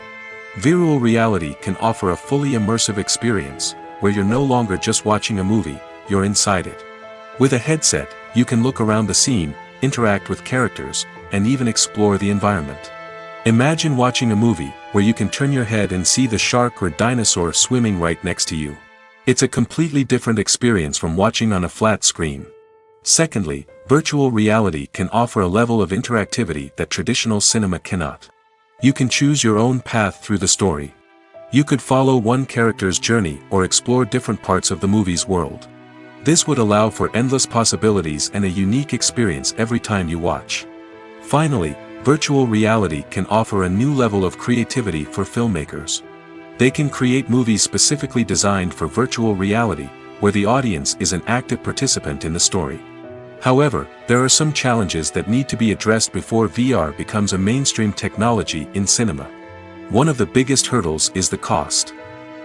A: Virtual reality can offer a fully immersive experience, where you're no longer just watching a movie, you're inside it. With a headset, you can look around the scene, interact with characters, and even explore the environment. Imagine watching a movie, where you can turn your head and see the shark or dinosaur swimming right next to you. It's a completely different experience from watching on a flat screen. Secondly, virtual reality can offer a level of interactivity that traditional cinema cannot. You can choose your own path through the story. You could follow one character's journey or explore different parts of the movie's world. This would allow for endless possibilities and a unique experience every time you watch. Finally, virtual reality can offer a new level of creativity for filmmakers. They can create movies specifically designed for virtual reality, where the audience is an active participant in the story. However, there are some challenges that need to be addressed before VR becomes a mainstream technology in cinema. One of the biggest hurdles is the cost.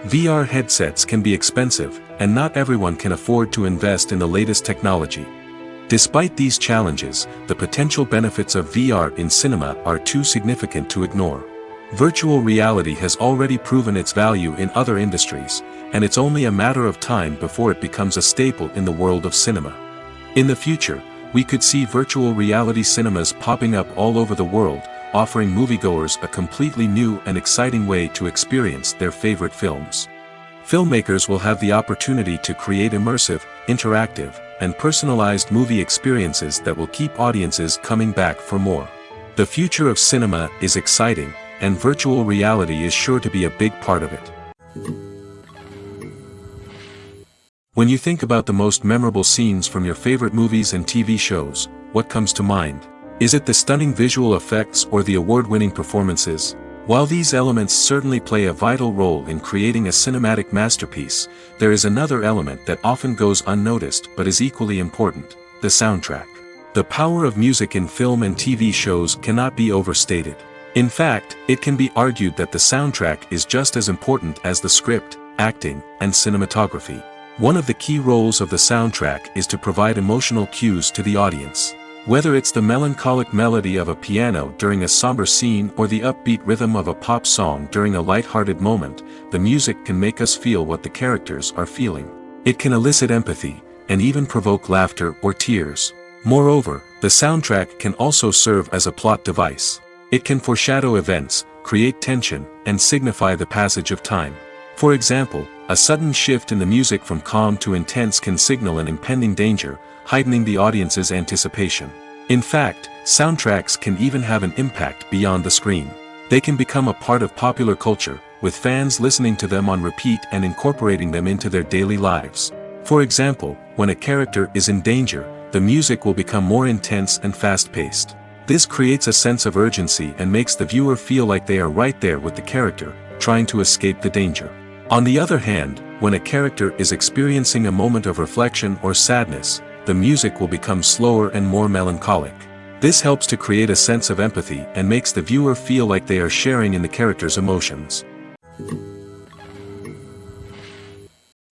A: VR headsets can be expensive, and not everyone can afford to invest in the latest technology. Despite these challenges, the potential benefits of VR in cinema are too significant to ignore. Virtual reality has already proven its value in other industries, and it's only a matter of time before it becomes a staple in the world of cinema. In the future, we could see virtual reality cinemas popping up all over the world, offering moviegoers a completely new and exciting way to experience their favorite films. Filmmakers will have the opportunity to create immersive, interactive, and personalized movie experiences that will keep audiences coming back for more. The future of cinema is exciting, and virtual reality is sure to be a big part of it. When you think about the most memorable scenes from your favorite movies and TV shows, what comes to mind? Is it the stunning visual effects or the award-winning performances? While these elements certainly play a vital role in creating a cinematic masterpiece, there is another element that often goes unnoticed but is equally important: the soundtrack. The power of music in film and TV shows cannot be overstated. In fact, it can be argued that the soundtrack is just as important as the script, acting, and cinematography. One of the key roles of the soundtrack is to provide emotional cues to the audience. Whether it's the melancholic melody of a piano during a somber scene or the upbeat rhythm of a pop song during a light-hearted moment, the music can make us feel what the characters are feeling. It can elicit empathy, and even provoke laughter or tears. Moreover, the soundtrack can also serve as a plot device. It can foreshadow events, create tension, and signify the passage of time. For example, a sudden shift in the music from calm to intense can signal an impending danger, heightening the audience's anticipation. In fact, soundtracks can even have an impact beyond the screen. They can become a part of popular culture, with fans listening to them on repeat and incorporating them into their daily lives. For example, when a character is in danger, the music will become more intense and fast-paced. This creates a sense of urgency and makes the viewer feel like they are right there with the character, trying to escape the danger. On the other hand, when a character is experiencing a moment of reflection or sadness, the music will become slower and more melancholic. This helps to create a sense of empathy and makes the viewer feel like they are sharing in the character's emotions.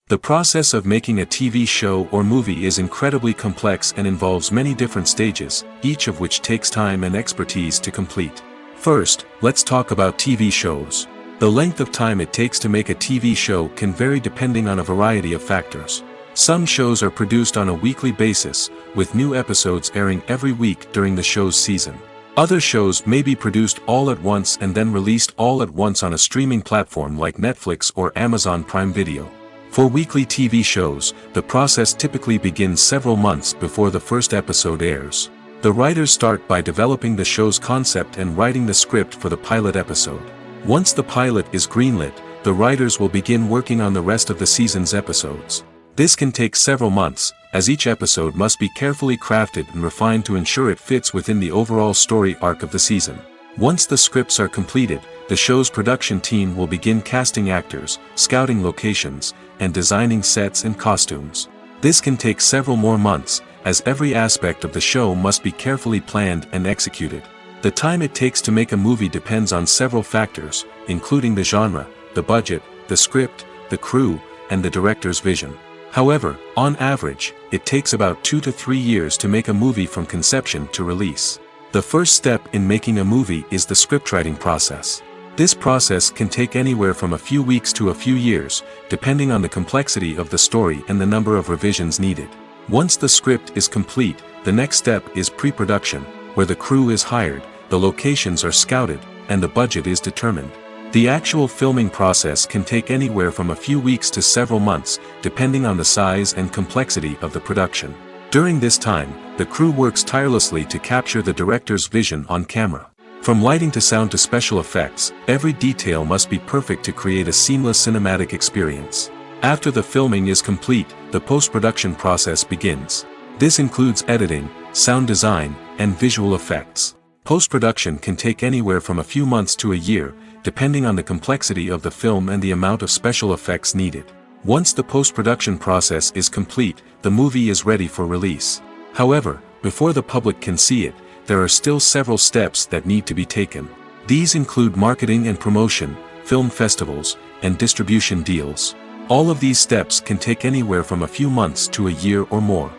A: The process of making a TV show or movie is incredibly complex and involves many different stages, each of which takes time and expertise to complete. First, let's talk about TV shows. The length of time it takes to make a TV show can vary depending on a variety of factors. Some shows are produced on a weekly basis, with new episodes airing every week during the show's season. Other shows may be produced all at once and then released all at once on a streaming platform like Netflix or Amazon Prime Video. For weekly TV shows, the process typically begins several months before the first episode airs. The writers start by developing the show's concept and writing the script for the pilot episode. Once the pilot is greenlit, the writers will begin working on the rest of the season's episodes. This can take several months, as each episode must be carefully crafted and refined to ensure it fits within the overall story arc of the season. Once the scripts are completed, the show's production team will begin casting actors, scouting locations, and designing sets and costumes. This can take several more months, as every aspect of the show must be carefully planned and executed. The time it takes to make a movie depends on several factors, including the genre, the budget, the script, the crew, and the director's vision. However, on average, it takes about 2 to 3 years to make a movie from conception to release. The first step in making a movie is the scriptwriting process. This process can take anywhere from a few weeks to a few years, depending on the complexity of the story and the number of revisions needed. Once the script is complete, the next step is pre-production, where the crew is hired, the locations are scouted, and the budget is determined. The actual filming process can take anywhere from a few weeks to several months, depending on the size and complexity of the production. During this time, the crew works tirelessly to capture the director's vision on camera. From lighting to sound to special effects, every detail must be perfect to create a seamless cinematic experience. After the filming is complete, the post-production process begins. This includes editing, sound design, and visual effects. Post-production can take anywhere from a few months to a year, depending on the complexity of the film and the amount of special effects needed. Once the post-production process is complete, the movie is ready for release. However, before the public can see it, there are still several steps that need to be taken. These include marketing and promotion, film festivals, and distribution deals. All of these steps can take anywhere from a few months to a year or more.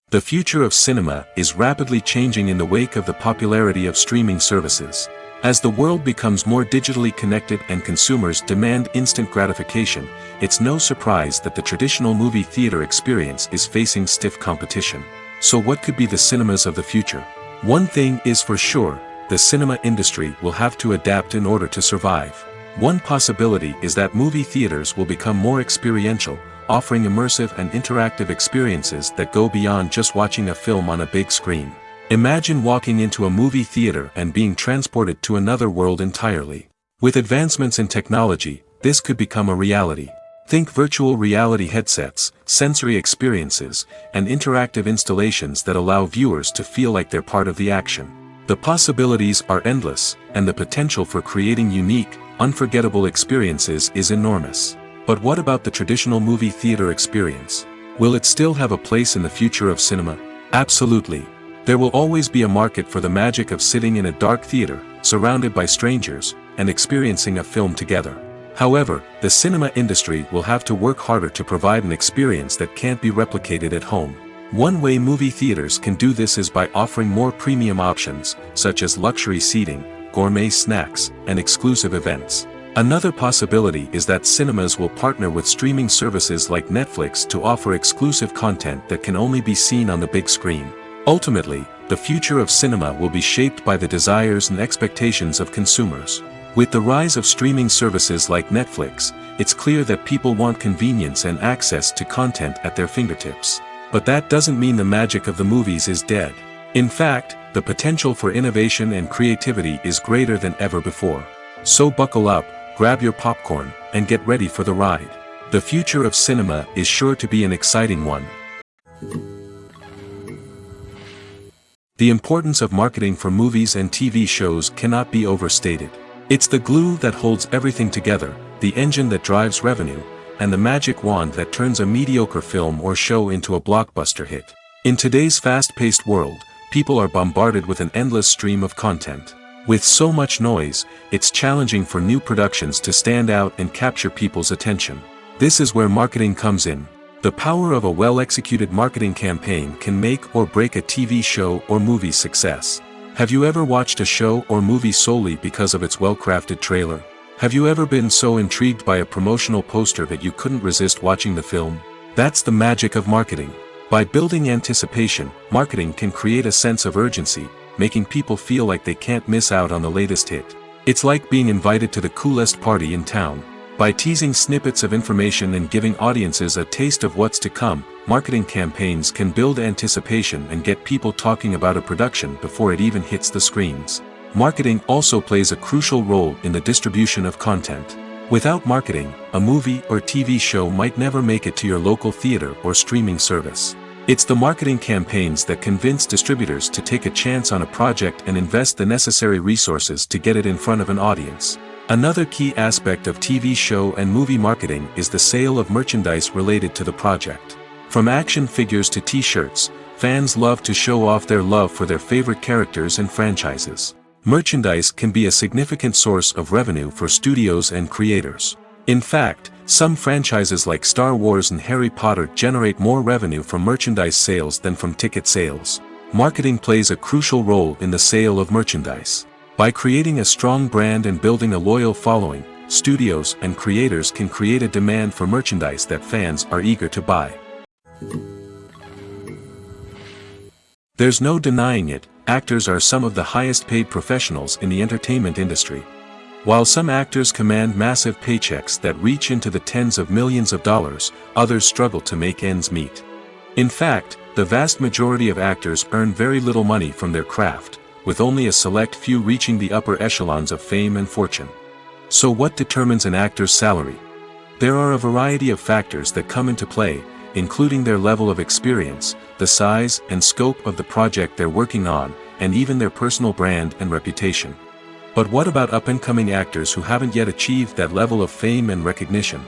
A: The future of cinema is rapidly changing in the wake of the popularity of streaming services. As the world becomes more digitally connected and consumers demand instant gratification, it's no surprise that the traditional movie theater experience is facing stiff competition. So what could be the cinemas of the future? One thing is for sure, the cinema industry will have to adapt in order to survive. One possibility is that movie theaters will become more experiential, offering immersive and interactive experiences that go beyond just watching a film on a big screen. Imagine walking into a movie theater and being transported to another world entirely. With advancements in technology, this could become a reality. Think virtual reality headsets, sensory experiences, and interactive installations that allow viewers to feel like they're part of the action. The possibilities are endless, and the potential for creating unique, unforgettable experiences is enormous. But what about the traditional movie theater experience? Will it still have a place in the future of cinema? Absolutely. There will always be a market for the magic of sitting in a dark theater, surrounded by strangers, and experiencing a film together. However, the cinema industry will have to work harder to provide an experience that can't be replicated at home. One way movie theaters can do this is by offering more premium options, such as luxury seating, gourmet snacks, and exclusive events. Another possibility is that cinemas will partner with streaming services like Netflix to offer exclusive content that can only be seen on the big screen. Ultimately, the future of cinema will be shaped by the desires and expectations of consumers. With the rise of streaming services like Netflix, it's clear that people want convenience and access to content at their fingertips. But that doesn't mean the magic of the movies is dead. In fact, the potential for innovation and creativity is greater than ever before. So buckle up, grab your popcorn, and get ready for the ride. The future of cinema is sure to be an exciting one. The importance of marketing for movies and TV shows cannot be overstated. It's the glue that holds everything together, the engine that drives revenue, and the magic wand that turns a mediocre film or show into a blockbuster hit. In today's fast-paced world, people are bombarded with an endless stream of content. With so much noise, it's challenging for new productions to stand out and capture people's attention. This is where marketing comes in. The power of a well-executed marketing campaign can make or break a TV show or movie's success. Have you ever watched a show or movie solely because of its well-crafted trailer? Have you ever been so intrigued by a promotional poster that you couldn't resist watching the film? That's the magic of marketing. By building anticipation, marketing can create a sense of urgency, making people feel like they can't miss out on the latest hit. It's like being invited to the coolest party in town. By teasing snippets of information and giving audiences a taste of what's to come, marketing campaigns can build anticipation and get people talking about a production before it even hits the screens. Marketing also plays a crucial role in the distribution of content. Without marketing, a movie or TV show might never make it to your local theater or streaming service. It's the marketing campaigns that convince distributors to take a chance on a project and invest the necessary resources to get it in front of an audience. Another key aspect of TV show and movie marketing is the sale of merchandise related to the project. From action figures to t-shirts, fans love to show off their love for their favorite characters and franchises. Merchandise can be a significant source of revenue for studios and creators. In fact, some franchises like Star Wars and Harry Potter generate more revenue from merchandise sales than from ticket sales. Marketing plays a crucial role in the sale of merchandise. By creating a strong brand and building a loyal following, studios and creators can create a demand for merchandise that fans are eager to buy. There's no denying it, actors are some of the highest paid professionals in the entertainment industry. While some actors command massive paychecks that reach into the tens of millions of dollars, others struggle to make ends meet. In fact, the vast majority of actors earn very little money from their craft, with only a select few reaching the upper echelons of fame and fortune. So what determines an actor's salary? There are a variety of factors that come into play, including their level of experience, the size and scope of the project they're working on, and even their personal brand and reputation. But what about up-and-coming actors who haven't yet achieved that level of fame and recognition?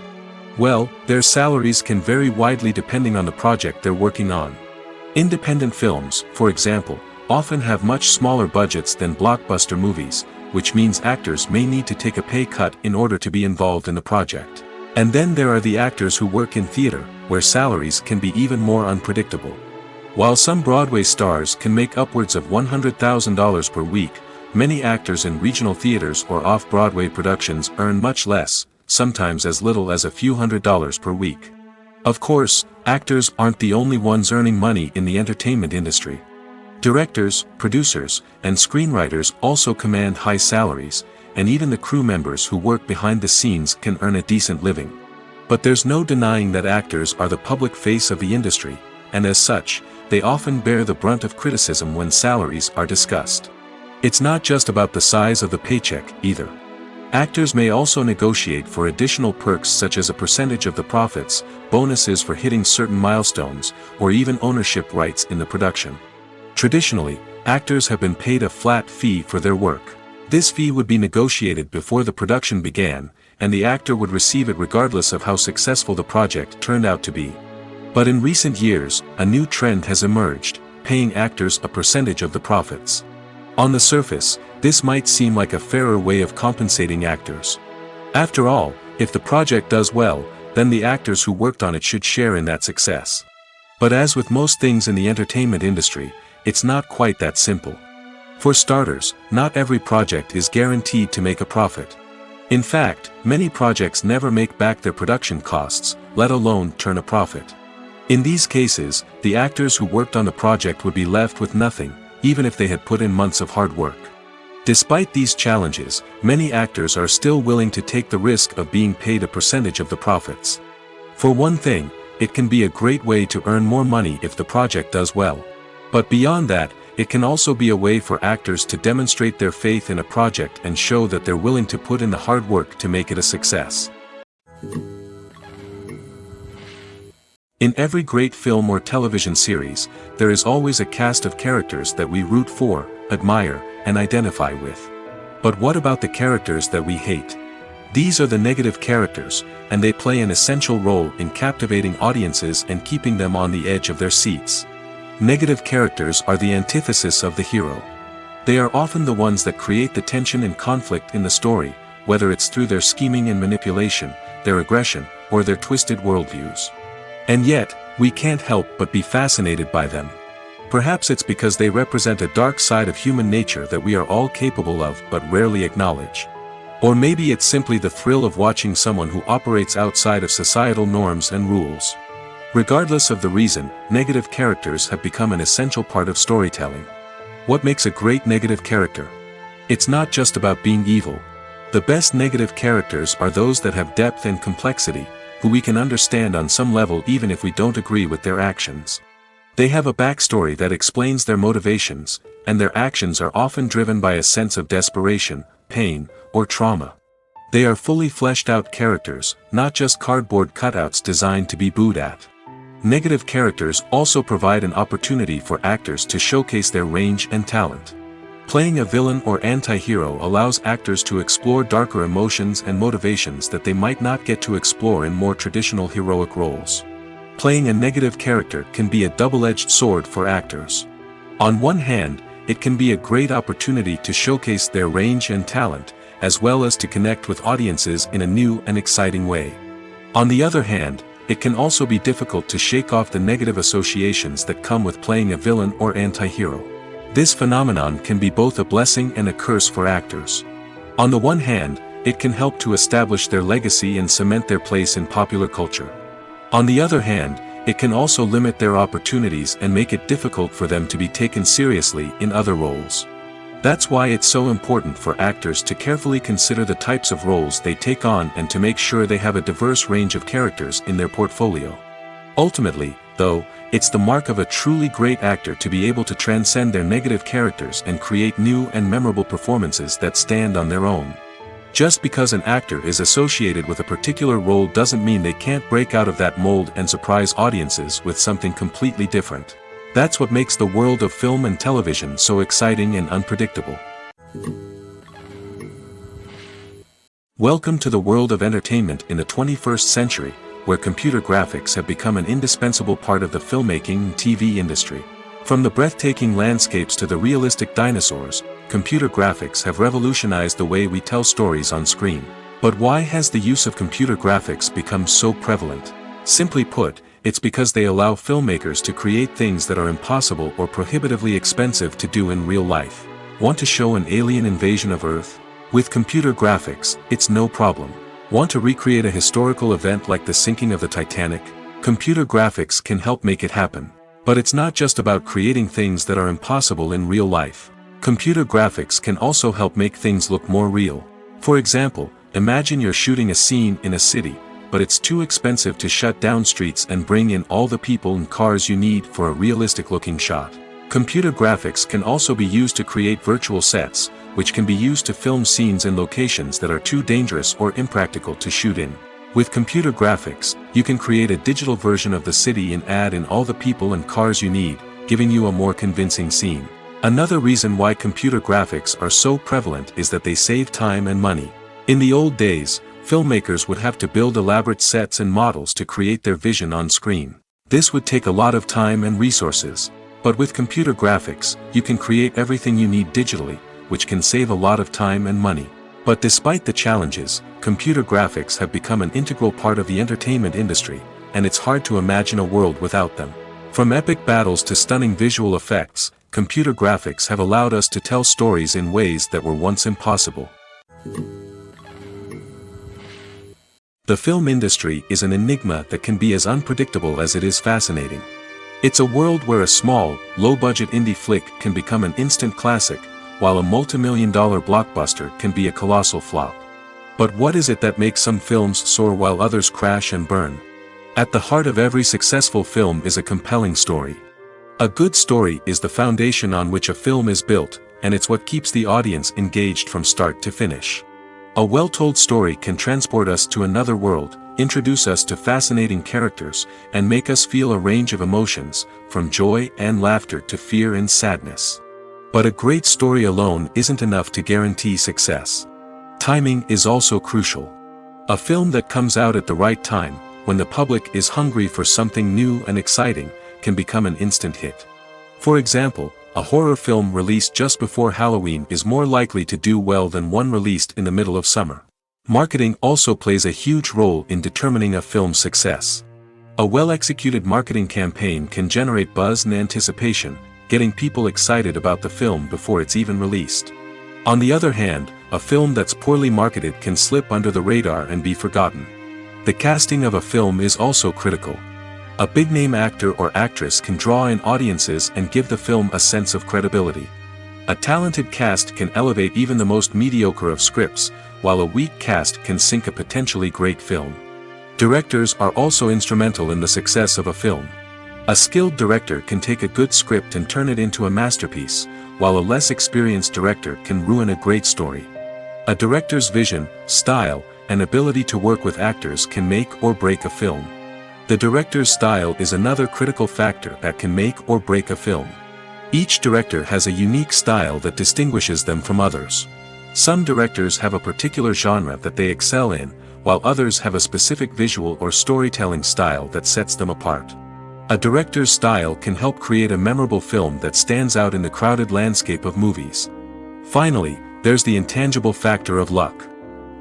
A: Well, their salaries can vary widely depending on the project they're working on. Independent films, for example, often have much smaller budgets than blockbuster movies, which means actors may need to take a pay cut in order to be involved in the project. And then there are the actors who work in theater, where salaries can be even more unpredictable. While some Broadway stars can make upwards of $100,000 per week, many actors in regional theaters or off-Broadway productions earn much less, sometimes as little as a few $100s per week. Of course, actors aren't the only ones earning money in the entertainment industry. Directors, producers, and screenwriters also command high salaries, and even the crew members who work behind the scenes can earn a decent living. But there's no denying that actors are the public face of the industry, and as such, they often bear the brunt of criticism when salaries are discussed. It's not just about the size of the paycheck, either. Actors may also negotiate for additional perks such as a percentage of the profits, bonuses for hitting certain milestones, or even ownership rights in the production. Traditionally, actors have been paid a flat fee for their work. This fee would be negotiated before the production began, and the actor would receive it regardless of how successful the project turned out to be. But in recent years, a new trend has emerged, paying actors a percentage of the profits. On the surface, this might seem like a fairer way of compensating actors. After all, if the project does well, then the actors who worked on it should share in that success. But as with most things in the entertainment industry, it's not quite that simple. For starters, not every project is guaranteed to make a profit. In fact, many projects never make back their production costs, let alone turn a profit. In these cases, the actors who worked on the project would be left with nothing, even if they had put in months of hard work. Despite these challenges, many actors are still willing to take the risk of being paid a percentage of the profits. For one thing, it can be a great way to earn more money if the project does well. But beyond that, it can also be a way for actors to demonstrate their faith in a project and show that they're willing to put in the hard work to make it a success. In every great film or television series, there is always a cast of characters that we root for, admire, and identify with. But what about the characters that we hate? These are the negative characters, and they play an essential role in captivating audiences and keeping them on the edge of their seats. Negative characters are the antithesis of the hero. They are often the ones that create the tension and conflict in the story, whether it's through their scheming and manipulation, their aggression, or their twisted worldviews. And yet, we can't help but be fascinated by them. Perhaps it's because they represent a dark side of human nature that we are all capable of but rarely acknowledge. Or maybe it's simply the thrill of watching someone who operates outside of societal norms and rules. Regardless of the reason, negative characters have become an essential part of storytelling. What makes a great negative character? It's not just about being evil. The best negative characters are those that have depth and complexity, who we can understand on some level even if we don't agree with their actions. They have a backstory that explains their motivations, and their actions are often driven by a sense of desperation, pain, or trauma. They are fully fleshed out characters, not just cardboard cutouts designed to be booed at. Negative characters also provide an opportunity for actors to showcase their range and talent. Playing a villain or anti-hero allows actors to explore darker emotions and motivations that they might not get to explore in more traditional heroic roles. Playing a negative character can be a double-edged sword for actors. On one hand, it can be a great opportunity to showcase their range and talent, as well as to connect with audiences in a new and exciting way. On the other hand, it can also be difficult to shake off the negative associations that come with playing a villain or anti-hero. This phenomenon can be both a blessing and a curse for actors. On the one hand, it can help to establish their legacy and cement their place in popular culture. On the other hand, it can also limit their opportunities and make it difficult for them to be taken seriously in other roles. That's why it's so important for actors to carefully consider the types of roles they take on and to make sure they have a diverse range of characters in their portfolio. Ultimately, though, it's the mark of a truly great actor to be able to transcend their negative characters and create new and memorable performances that stand on their own. Just because an actor is associated with a particular role doesn't mean they can't break out of that mold and surprise audiences with something completely different. That's what makes the world of film and television so exciting and unpredictable. Welcome to the world of entertainment in the 21st century, where computer graphics have become an indispensable part of the filmmaking and TV industry. From the breathtaking landscapes to the realistic dinosaurs, computer graphics have revolutionized the way we tell stories on screen. But why has the use of computer graphics become so prevalent? Simply put, it's because they allow filmmakers to create things that are impossible or prohibitively expensive to do in real life. Want to show an alien invasion of Earth? With computer graphics, it's no problem. Want to recreate a historical event like the sinking of the Titanic? Computer graphics can help make it happen. But it's not just about creating things that are impossible in real life. Computer graphics can also help make things look more real. For example, imagine you're shooting a scene in a city, but it's too expensive to shut down streets and bring in all the people and cars you need for a realistic-looking shot. Computer graphics can also be used to create virtual sets, which can be used to film scenes in locations that are too dangerous or impractical to shoot in. With computer graphics, you can create a digital version of the city and add in all the people and cars you need, giving you a more convincing scene. Another reason why computer graphics are so prevalent is that they save time and money. In the old days, filmmakers would have to build elaborate sets and models to create their vision on screen. This would take a lot of time and resources. But with computer graphics, you can create everything you need digitally, which can save a lot of time and money. But despite the challenges, computer graphics have become an integral part of the entertainment industry, and it's hard to imagine a world without them. From epic battles to stunning visual effects, computer graphics have allowed us to tell stories in ways that were once impossible. The film industry is an enigma that can be as unpredictable as it is fascinating. It's a world where a small, low-budget indie flick can become an instant classic, while a multi-million-dollar blockbuster can be a colossal flop. But what is it that makes some films soar while others crash and burn? At the heart of every successful film is a compelling story. A good story is the foundation on which a film is built, and it's what keeps the audience engaged from start to finish. A well-told story can transport us to another world, introduce us to fascinating characters, and make us feel a range of emotions, from joy and laughter to fear and sadness. But a great story alone isn't enough to guarantee success. Timing is also crucial. A film that comes out at the right time, when the public is hungry for something new and exciting, can become an instant hit. For example, a horror film released just before Halloween is more likely to do well than one released in the middle of summer. Marketing also plays a huge role in determining a film's success. A well-executed marketing campaign can generate buzz and anticipation, getting people excited about the film before it's even released. On the other hand, a film that's poorly marketed can slip under the radar and be forgotten. The casting of a film is also critical. A big-name actor or actress can draw in audiences and give the film a sense of credibility. A talented cast can elevate even the most mediocre of scripts, while a weak cast can sink a potentially great film. Directors are also instrumental in the success of a film. A skilled director can take a good script and turn it into a masterpiece, while a less experienced director can ruin a great story. A director's vision, style, and ability to work with actors can make or break a film. The director's style is another critical factor that can make or break a film. Each director has a unique style that distinguishes them from others. Some directors have a particular genre that they excel in, while others have a specific visual or storytelling style that sets them apart. A director's style can help create a memorable film that stands out in the crowded landscape of movies. Finally, there's the intangible factor of luck.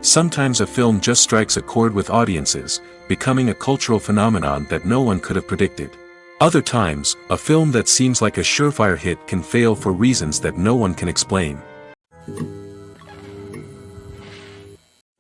A: Sometimes a film just strikes a chord with audiences, becoming a cultural phenomenon that no one could have predicted. Other times, a film that seems like a surefire hit can fail for reasons that no one can explain.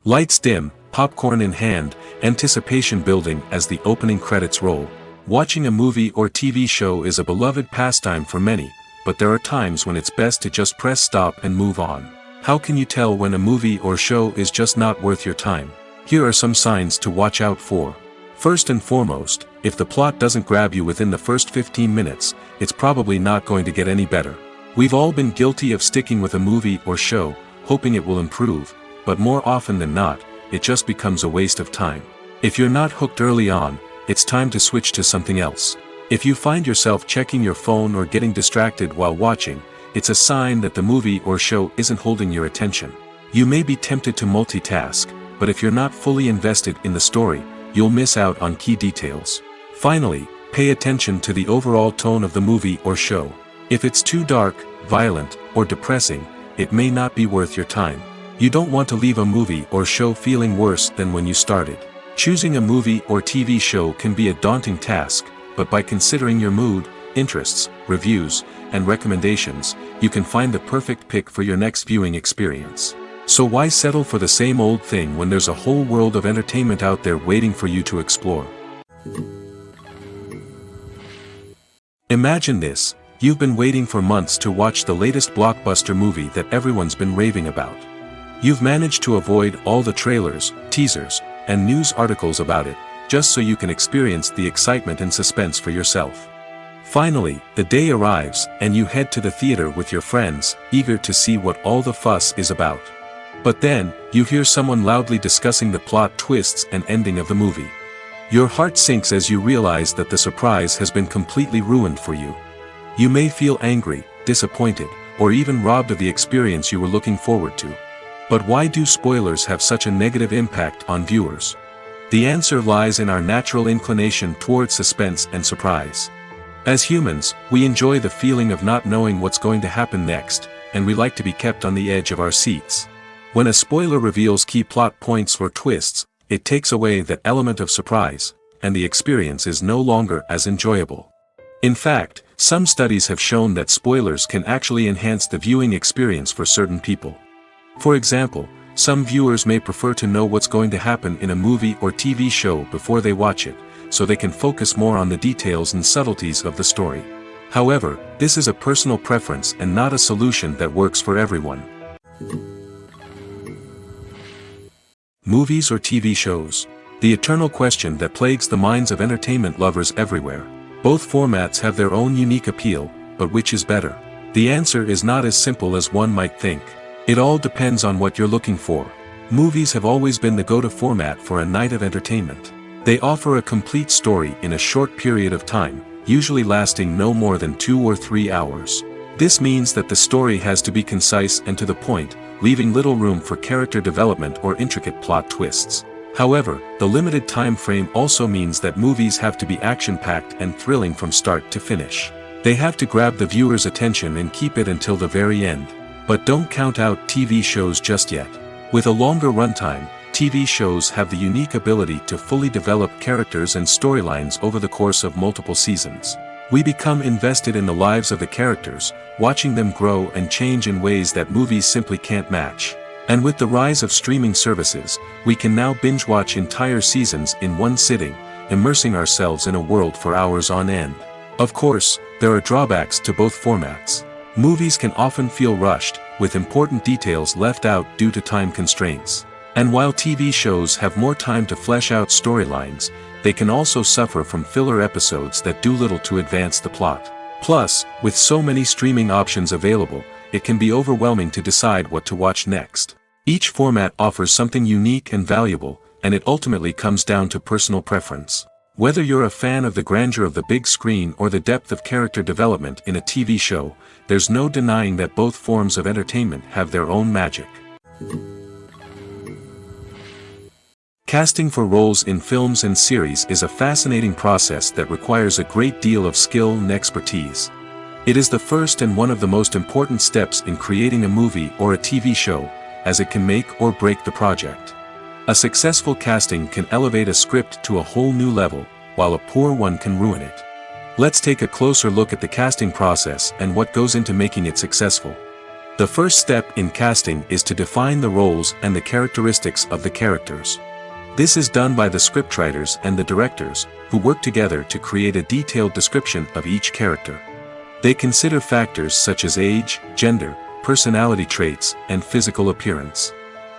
A: Lights dim, popcorn in hand, anticipation building as the opening credits roll. Watching a movie or TV show is a beloved pastime for many, but there are times when it's best to just press stop and move on. How can you tell when a movie or show is just not worth your time? Here are some signs to watch out for. First and foremost, if the plot doesn't grab you within the first 15 minutes, it's probably not going to get any better. We've all been guilty of sticking with a movie or show, hoping it will improve, but more often than not, it just becomes a waste of time. If you're not hooked early on, it's time to switch to something else. If you find yourself checking your phone or getting distracted while watching, it's a sign that the movie or show isn't holding your attention. You may be tempted to multitask, but if you're not fully invested in the story, you'll miss out on key details. Finally, pay attention to the overall tone of the movie or show. If it's too dark, violent, or depressing, it may not be worth your time. You don't want to leave a movie or show feeling worse than when you started. Choosing a movie or TV show can be a daunting task, but by considering your mood, interests, reviews, and recommendations, you can find the perfect pick for your next viewing experience. So why settle for the same old thing when there's a whole world of entertainment out there waiting for you to explore? Imagine this: you've been waiting for months to watch the latest blockbuster movie that everyone's been raving about. You've managed to avoid all the trailers, teasers, and news articles about it, just so you can experience the excitement and suspense for yourself. Finally, the day arrives, and you head to the theater with your friends, eager to see what all the fuss is about. But then, you hear someone loudly discussing the plot twists and ending of the movie. Your heart sinks as you realize that the surprise has been completely ruined for you. You may feel angry, disappointed, or even robbed of the experience you were looking forward to. But why do spoilers have such a negative impact on viewers? The answer lies in our natural inclination toward suspense and surprise. As humans, we enjoy the feeling of not knowing what's going to happen next, and we like to be kept on the edge of our seats. When a spoiler reveals key plot points or twists, it takes away that element of surprise, and the experience is no longer as enjoyable. In fact, some studies have shown that spoilers can actually enhance the viewing experience for certain people. For example, some viewers may prefer to know what's going to happen in a movie or TV show before they watch it, so they can focus more on the details and subtleties of the story. However, this is a personal preference and not a solution that works for everyone. Movies or TV shows? The eternal question that plagues the minds of entertainment lovers everywhere. Both formats have their own unique appeal, but which is better? The answer is not as simple as one might think. It all depends on what you're looking for. Movies have always been the go-to format for a night of entertainment. They offer a complete story in a short period of time, usually lasting no more than 2 or 3 hours. This means that the story has to be concise and to the point, leaving little room for character development or intricate plot twists. However, the limited time frame also means that movies have to be action-packed and thrilling from start to finish. They have to grab the viewer's attention and keep it until the very end. But don't count out TV shows just yet. With a longer runtime, TV shows have the unique ability to fully develop characters and storylines over the course of multiple seasons. We become invested in the lives of the characters, watching them grow and change in ways that movies simply can't match. And with the rise of streaming services, we can now binge-watch entire seasons in one sitting, immersing ourselves in a world for hours on end. Of course, there are drawbacks to both formats. Movies can often feel rushed, with important details left out due to time constraints. And while TV shows have more time to flesh out storylines, they can also suffer from filler episodes that do little to advance the plot. Plus, with so many streaming options available, it can be overwhelming to decide what to watch next. Each format offers something unique and valuable, and it ultimately comes down to personal preference. Whether you're a fan of the grandeur of the big screen or the depth of character development in a TV show, there's no denying that both forms of entertainment have their own magic. Casting for roles in films and series is a fascinating process that requires a great deal of skill and expertise. It is the first and one of the most important steps in creating a movie or a TV show, as it can make or break the project. A successful casting can elevate a script to a whole new level, while a poor one can ruin it. Let's take a closer look at the casting process and what goes into making it successful. The first step in casting is to define the roles and the characteristics of the characters. This is done by the scriptwriters and the directors, who work together to create a detailed description of each character. They consider factors such as age, gender, personality traits, and physical appearance.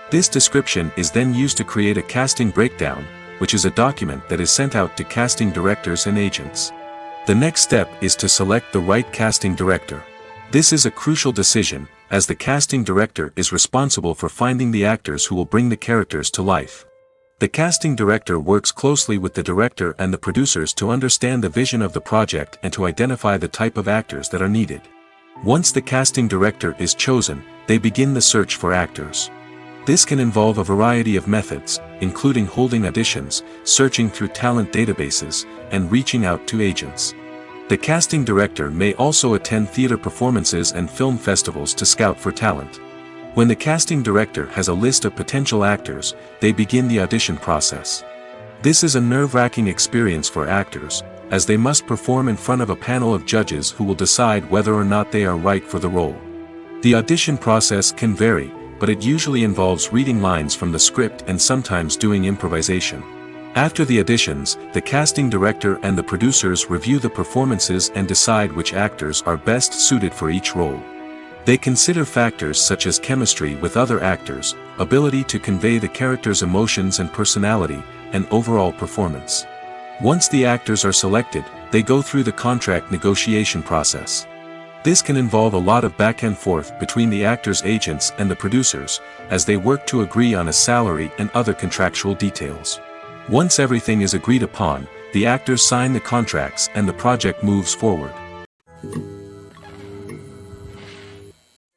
A: This description is then used to create a casting breakdown, which is a document that is sent out to casting directors and agents. The next step is to select the right casting director. This is a crucial decision, as the casting director is responsible for finding the actors who will bring the characters to life. The casting director works closely with the director and the producers to understand the vision of the project and to identify the type of actors that are needed. Once the casting director is chosen, they begin the search for actors. This can involve a variety of methods, including holding auditions, searching through talent databases, and reaching out to agents. The casting director may also attend theater performances and film festivals to scout for talent. When the casting director has a list of potential actors, they begin the audition process. This is a nerve-wracking experience for actors, as they must perform in front of a panel of judges who will decide whether or not they are right for the role. The audition process can vary, but it usually involves reading lines from the script and sometimes doing improvisation. After the auditions, the casting director and the producers review the performances and decide which actors are best suited for each role. They consider factors such as chemistry with other actors, ability to convey the character's emotions and personality, and overall performance. Once the actors are selected, they go through the contract negotiation process. This can involve a lot of back and forth between the actors' agents and the producers, as they work to agree on a salary and other contractual details. Once everything is agreed upon, the actors sign the contracts and the project moves forward.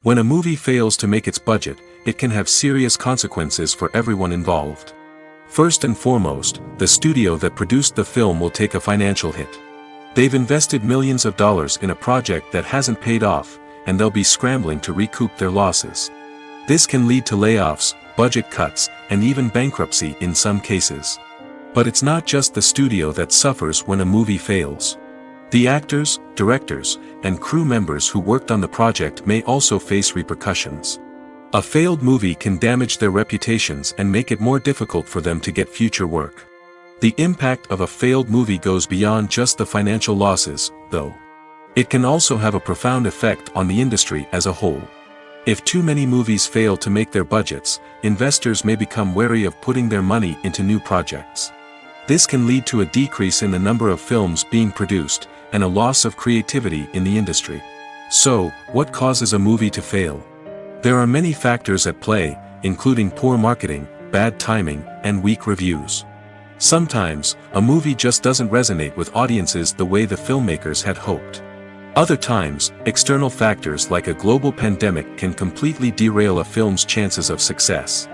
A: When a movie fails to make its budget, it can have serious consequences for everyone involved. First and foremost, the studio that produced the film will take a financial hit. They've invested millions of dollars in a project that hasn't paid off, and they'll be scrambling to recoup their losses. This can lead to layoffs, budget cuts, and even bankruptcy in some cases. But it's not just the studio that suffers when a movie fails. The actors, directors, and crew members who worked on the project may also face repercussions. A failed movie can damage their reputations and make it more difficult for them to get future work. The impact of a failed movie goes beyond just the financial losses, though. It can also have a profound effect on the industry as a whole. If too many movies fail to make their budgets, investors may become wary of putting their money into new projects. This can lead to a decrease in the number of films being produced, and a loss of creativity in the industry. So, what causes a movie to fail? There are many factors at play, including poor marketing, bad timing, and weak reviews. Sometimes, a movie just doesn't resonate with audiences the way the filmmakers had hoped. Other times, external factors like a global pandemic can completely derail a film's chances of success.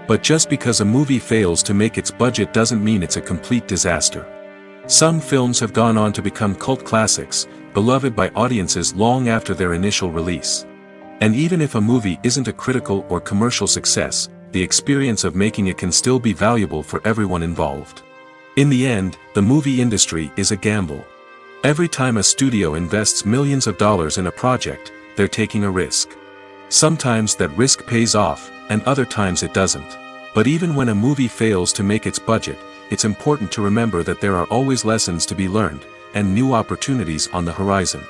A: But just because a movie fails to make its budget doesn't mean it's a complete disaster. Some films have gone on to become cult classics, beloved by audiences long after their initial release. And even if a movie isn't a critical or commercial success, the experience of making it can still be valuable for everyone involved. In the end, the movie industry is a gamble. Every time a studio invests millions of dollars in a project, they're taking a risk. Sometimes that risk pays off, and other times it doesn't. But even when a movie fails to make its budget, it's important to remember that there are always lessons to be learned, and new opportunities on the horizon.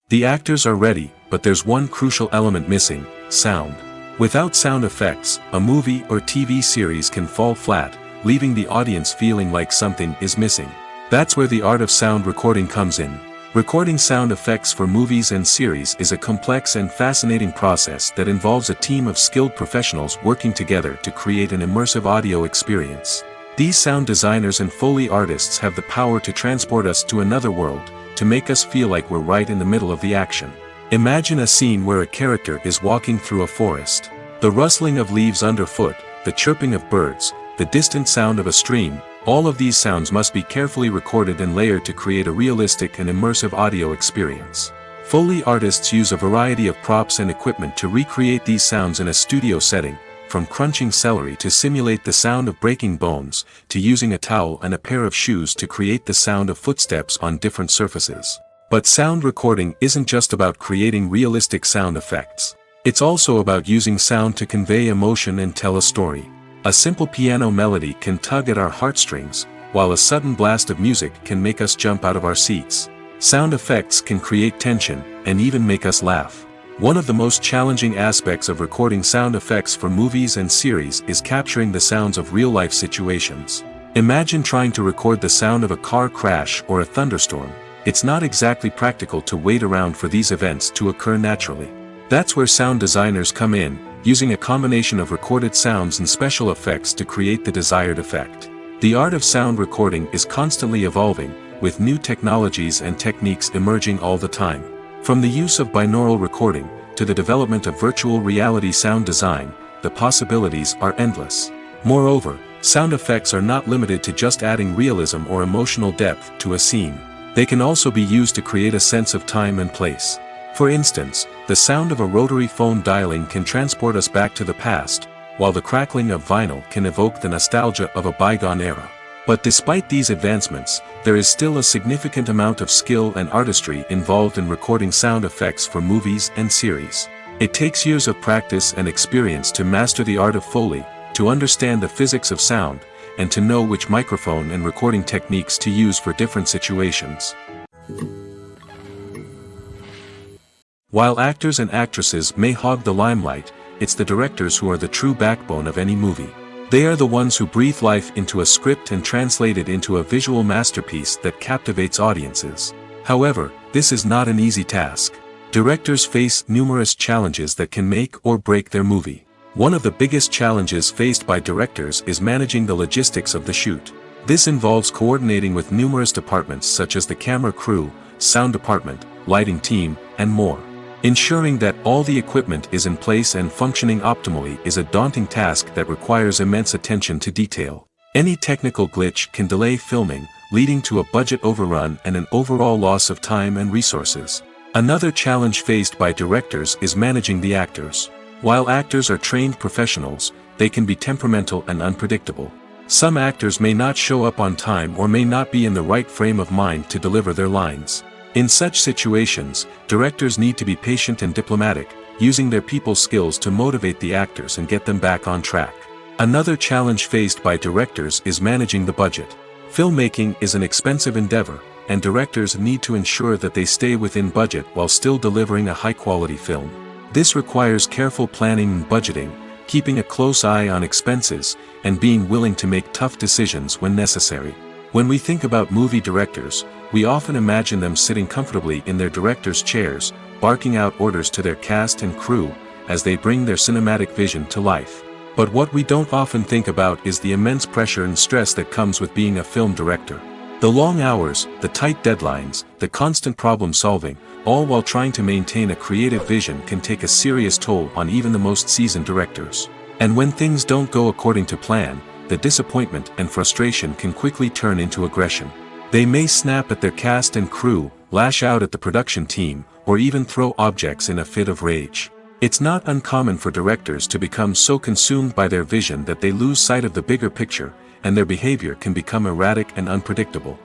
A: The actors are ready, but there's one crucial element missing: sound. Without sound effects, a movie or TV series can fall flat, leaving the audience feeling like something is missing. That's where the art of sound recording comes in. Recording sound effects for movies and series is a complex and fascinating process that involves a team of skilled professionals working together to create an immersive audio experience. These sound designers and Foley artists have the power to transport us to another world, to make us feel like we're right in the middle of the action. Imagine a scene where a character is walking through a forest. The rustling of leaves underfoot, the chirping of birds, the distant sound of a stream, all of these sounds must be carefully recorded and layered to create a realistic and immersive audio experience. Foley artists use a variety of props and equipment to recreate these sounds in a studio setting, from crunching celery to simulate the sound of breaking bones, to using a towel and a pair of shoes to create the sound of footsteps on different surfaces. But sound recording isn't just about creating realistic sound effects. It's also about using sound to convey emotion and tell a story. A simple piano melody can tug at our heartstrings, while a sudden blast of music can make us jump out of our seats. Sound effects can create tension, and even make us laugh. One of the most challenging aspects of recording sound effects for movies and series is capturing the sounds of real-life situations. Imagine trying to record the sound of a car crash or a thunderstorm. It's not exactly practical to wait around for these events to occur naturally. That's where sound designers come in, using a combination of recorded sounds and special effects to create the desired effect. The art of sound recording is constantly evolving, with new technologies and techniques emerging all the time. From the use of binaural recording, to the development of virtual reality sound design, the possibilities are endless. Moreover, sound effects are not limited to just adding realism or emotional depth to a scene. They can also be used to create a sense of time and place. For instance, the sound of a rotary phone dialing can transport us back to the past, while the crackling of vinyl can evoke the nostalgia of a bygone era. But despite these advancements, there is still a significant amount of skill and artistry involved in recording sound effects for movies and series. It takes years of practice and experience to master the art of Foley, to understand the physics of sound, and to know which microphone and recording techniques to use for different situations. While actors and actresses may hog the limelight, it's the directors who are the true backbone of any movie. They are the ones who breathe life into a script and translate it into a visual masterpiece that captivates audiences. However, this is not an easy task. Directors face numerous challenges that can make or break their movie. One of the biggest challenges faced by directors is managing the logistics of the shoot. This involves coordinating with numerous departments such as the camera crew, sound department, lighting team, and more. Ensuring that all the equipment is in place and functioning optimally is a daunting task that requires immense attention to detail. Any technical glitch can delay filming, leading to a budget overrun and an overall loss of time and resources. Another challenge faced by directors is managing the actors. While actors are trained professionals, they can be temperamental and unpredictable. Some actors may not show up on time or may not be in the right frame of mind to deliver their lines. In such situations, directors need to be patient and diplomatic, using their people skills to motivate the actors and get them back on track. Another challenge faced by directors is managing the budget. Filmmaking is an expensive endeavor, and directors need to ensure that they stay within budget while still delivering a high-quality film. This requires careful planning and budgeting, keeping a close eye on expenses, and being willing to make tough decisions when necessary. When we think about movie directors, we often imagine them sitting comfortably in their director's chairs, barking out orders to their cast and crew, as they bring their cinematic vision to life. But what we don't often think about is the immense pressure and stress that comes with being a film director. The long hours, the tight deadlines, the constant problem solving, all while trying to maintain a creative vision can take a serious toll on even the most seasoned directors. And when things don't go according to plan, the disappointment and frustration can quickly turn into aggression. They may snap at their cast and crew, lash out at the production team, or even throw objects in a fit of rage. It's not uncommon for directors to become so consumed by their vision that they lose sight of the bigger picture, and their behavior can become erratic and unpredictable.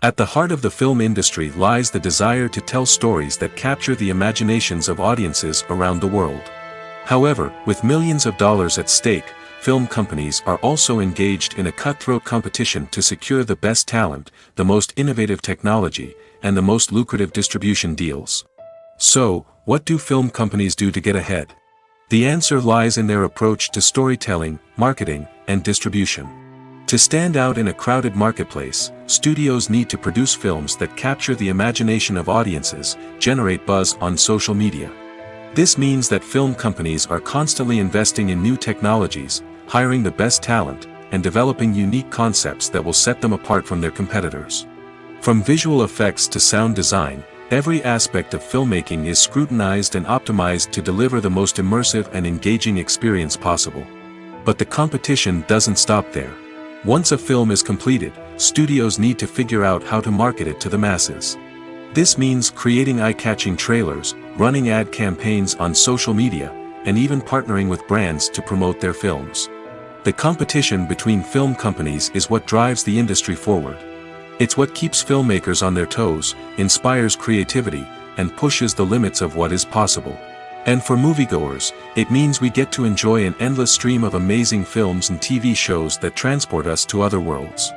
A: At the heart of the film industry lies the desire to tell stories that capture the imaginations of audiences around the world. However, with millions of dollars at stake, film companies are also engaged in a cutthroat competition to secure the best talent, the most innovative technology, and the most lucrative distribution deals. So, what do film companies do to get ahead? The answer lies in their approach to storytelling, marketing, and distribution. To stand out in a crowded marketplace, studios need to produce films that capture the imagination of audiences, generate buzz on social media. This means that film companies are constantly investing in new technologies, hiring the best talent, and developing unique concepts that will set them apart from their competitors. From visual effects to sound design, every aspect of filmmaking is scrutinized and optimized to deliver the most immersive and engaging experience possible. But the competition doesn't stop there. Once a film is completed, studios need to figure out how to market it to the masses. This means creating eye-catching trailers, running ad campaigns on social media, and even partnering with brands to promote their films. The competition between film companies is what drives the industry forward. It's what keeps filmmakers on their toes, inspires creativity, and pushes the limits of what is possible. And for moviegoers, it means we get to enjoy an endless stream of amazing films and TV shows that transport us to other worlds.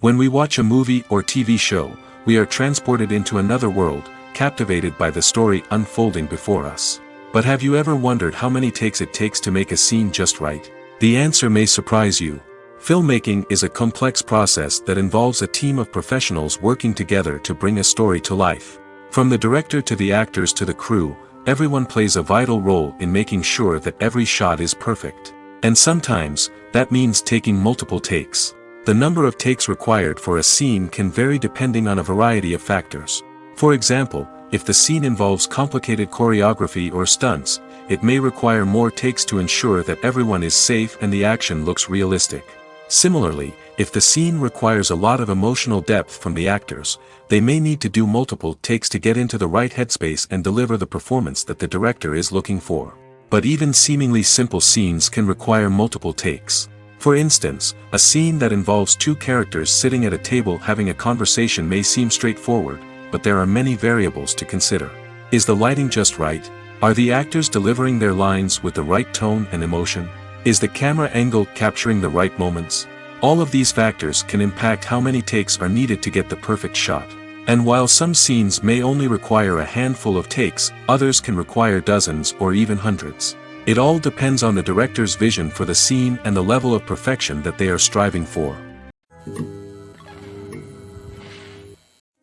A: When we watch a movie or TV show, we are transported into another world, captivated by the story unfolding before us. But have you ever wondered how many takes it takes to make a scene just right? The answer may surprise you. Filmmaking is a complex process that involves a team of professionals working together to bring a story to life. From the director to the actors to the crew, everyone plays a vital role in making sure that every shot is perfect. And sometimes, that means taking multiple takes. The number of takes required for a scene can vary depending on a variety of factors. For example, if the scene involves complicated choreography or stunts, it may require more takes to ensure that everyone is safe and the action looks realistic. Similarly, if the scene requires a lot of emotional depth from the actors, they may need to do multiple takes to get into the right headspace and deliver the performance that the director is looking for. But even seemingly simple scenes can require multiple takes. For instance, a scene that involves two characters sitting at a table having a conversation may seem straightforward, but there are many variables to consider. Is the lighting just right? Are the actors delivering their lines with the right tone and emotion? Is the camera angle capturing the right moments? All of these factors can impact how many takes are needed to get the perfect shot. And while some scenes may only require a handful of takes, others can require dozens or even hundreds. It all depends on the director's vision for the scene and the level of perfection that they are striving for.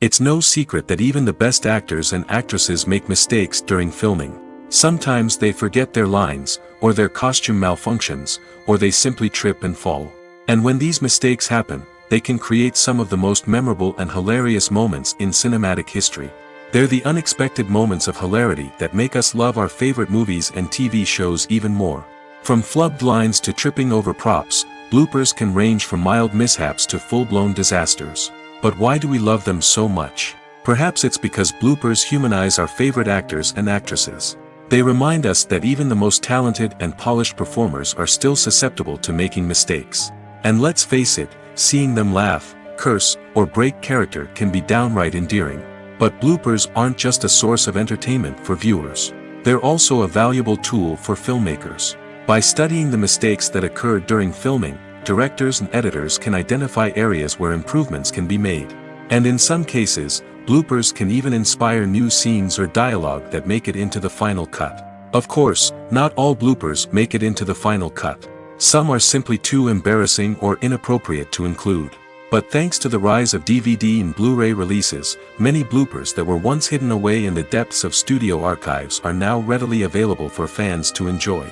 A: It's no secret that even the best actors and actresses make mistakes during filming. Sometimes they forget their lines, or their costume malfunctions, or they simply trip and fall. And when these mistakes happen, they can create some of the most memorable and hilarious moments in cinematic history. They're the unexpected moments of hilarity that make us love our favorite movies and TV shows even more. From flubbed lines to tripping over props, bloopers can range from mild mishaps to full-blown disasters. But why do we love them so much? Perhaps it's because bloopers humanize our favorite actors and actresses. They remind us that even the most talented and polished performers are still susceptible to making mistakes. And let's face it, seeing them laugh, curse, or break character can be downright endearing. But bloopers aren't just a source of entertainment for viewers. They're also a valuable tool for filmmakers. By studying the mistakes that occurred during filming, directors and editors can identify areas where improvements can be made. And in some cases, bloopers can even inspire new scenes or dialogue that make it into the final cut. Of course, not all bloopers make it into the final cut. Some are simply too embarrassing or inappropriate to include. But thanks to the rise of DVD and Blu-ray releases, many bloopers that were once hidden away in the depths of studio archives are now readily available for fans to enjoy.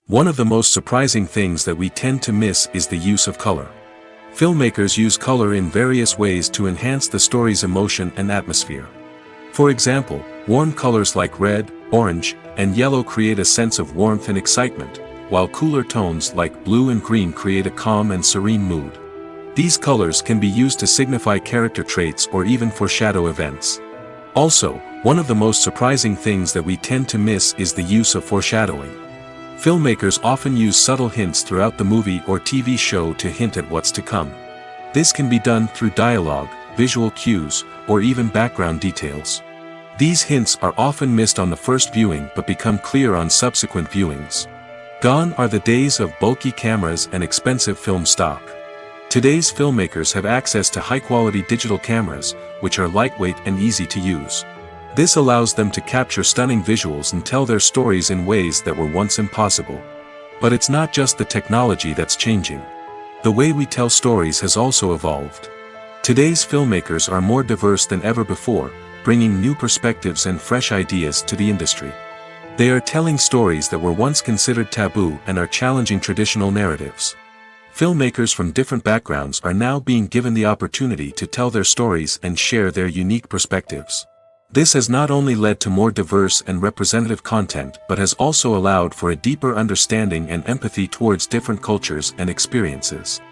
A: One of the most surprising things that we tend to miss is the use of color. Filmmakers use color in various ways to enhance the story's emotion and atmosphere. For example, warm colors like red, orange, and yellow create a sense of warmth and excitement, while cooler tones like blue and green create a calm and serene mood. These colors can be used to signify character traits or even foreshadow events. Also, one of the most surprising things that we tend to miss is the use of foreshadowing. Filmmakers often use subtle hints throughout the movie or TV show to hint at what's to come. This can be done through dialogue, visual cues, or even background details. These hints are often missed on the first viewing but become clear on subsequent viewings. Gone are the days of bulky cameras and expensive film stock. Today's filmmakers have access to high-quality digital cameras, which are lightweight and easy to use. This allows them to capture stunning visuals and tell their stories in ways that were once impossible. But it's not just the technology that's changing. The way we tell stories has also evolved. Today's filmmakers are more diverse than ever before, bringing new perspectives and fresh ideas to the industry. They are telling stories that were once considered taboo and are challenging traditional narratives. Filmmakers from different backgrounds are now being given the opportunity to tell their stories and share their unique perspectives. This has not only led to more diverse and representative content but has also allowed for a deeper understanding and empathy towards different cultures and experiences.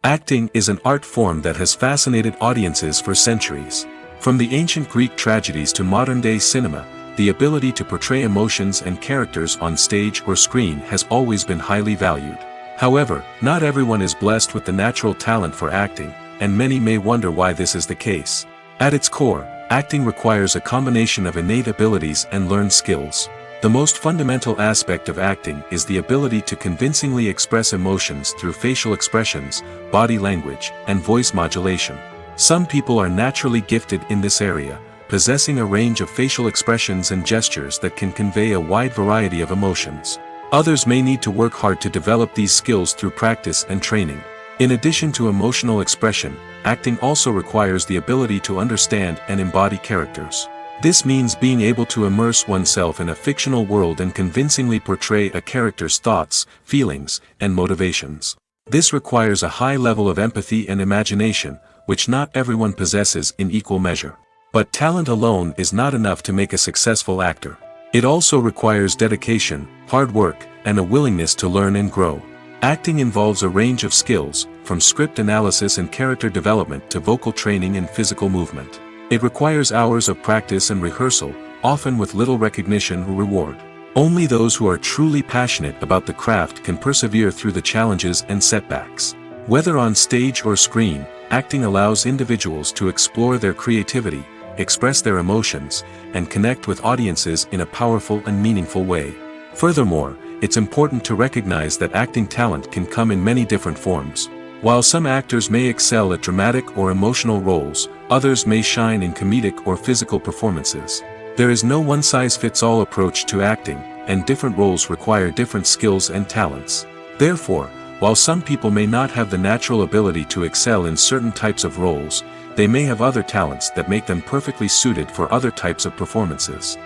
A: Acting is an art form that has fascinated audiences for centuries. From the ancient Greek tragedies to modern-day cinema, the ability to portray emotions and characters on stage or screen has always been highly valued. However, not everyone is blessed with the natural talent for acting, and many may wonder why this is the case. At its core, acting requires a combination of innate abilities and learned skills. The most fundamental aspect of acting is the ability to convincingly express emotions through facial expressions, body language, and voice modulation. Some people are naturally gifted in this area, possessing a range of facial expressions and gestures that can convey a wide variety of emotions. Others may need to work hard to develop these skills through practice and training. In addition to emotional expression, acting also requires the ability to understand and embody characters. This means being able to immerse oneself in a fictional world and convincingly portray a character's thoughts, feelings, and motivations. This requires a high level of empathy and imagination, which not everyone possesses in equal measure. But talent alone is not enough to make a successful actor. It also requires dedication, hard work, and a willingness to learn and grow. Acting involves a range of skills, from script analysis and character development to vocal training and physical movement. It requires hours of practice and rehearsal, often with little recognition or reward. Only those who are truly passionate about the craft can persevere through the challenges and setbacks. Whether on stage or screen, acting allows individuals to explore their creativity, express their emotions, and connect with audiences in a powerful and meaningful way. Furthermore, it's important to recognize that acting talent can come in many different forms. While some actors may excel at dramatic or emotional roles, others may shine in comedic or physical performances. There is no one-size-fits-all approach to acting, and different roles require different skills and talents. Therefore, while some people may not have the natural ability to excel in certain types of roles, they may have other talents that make them perfectly suited for other types of performances.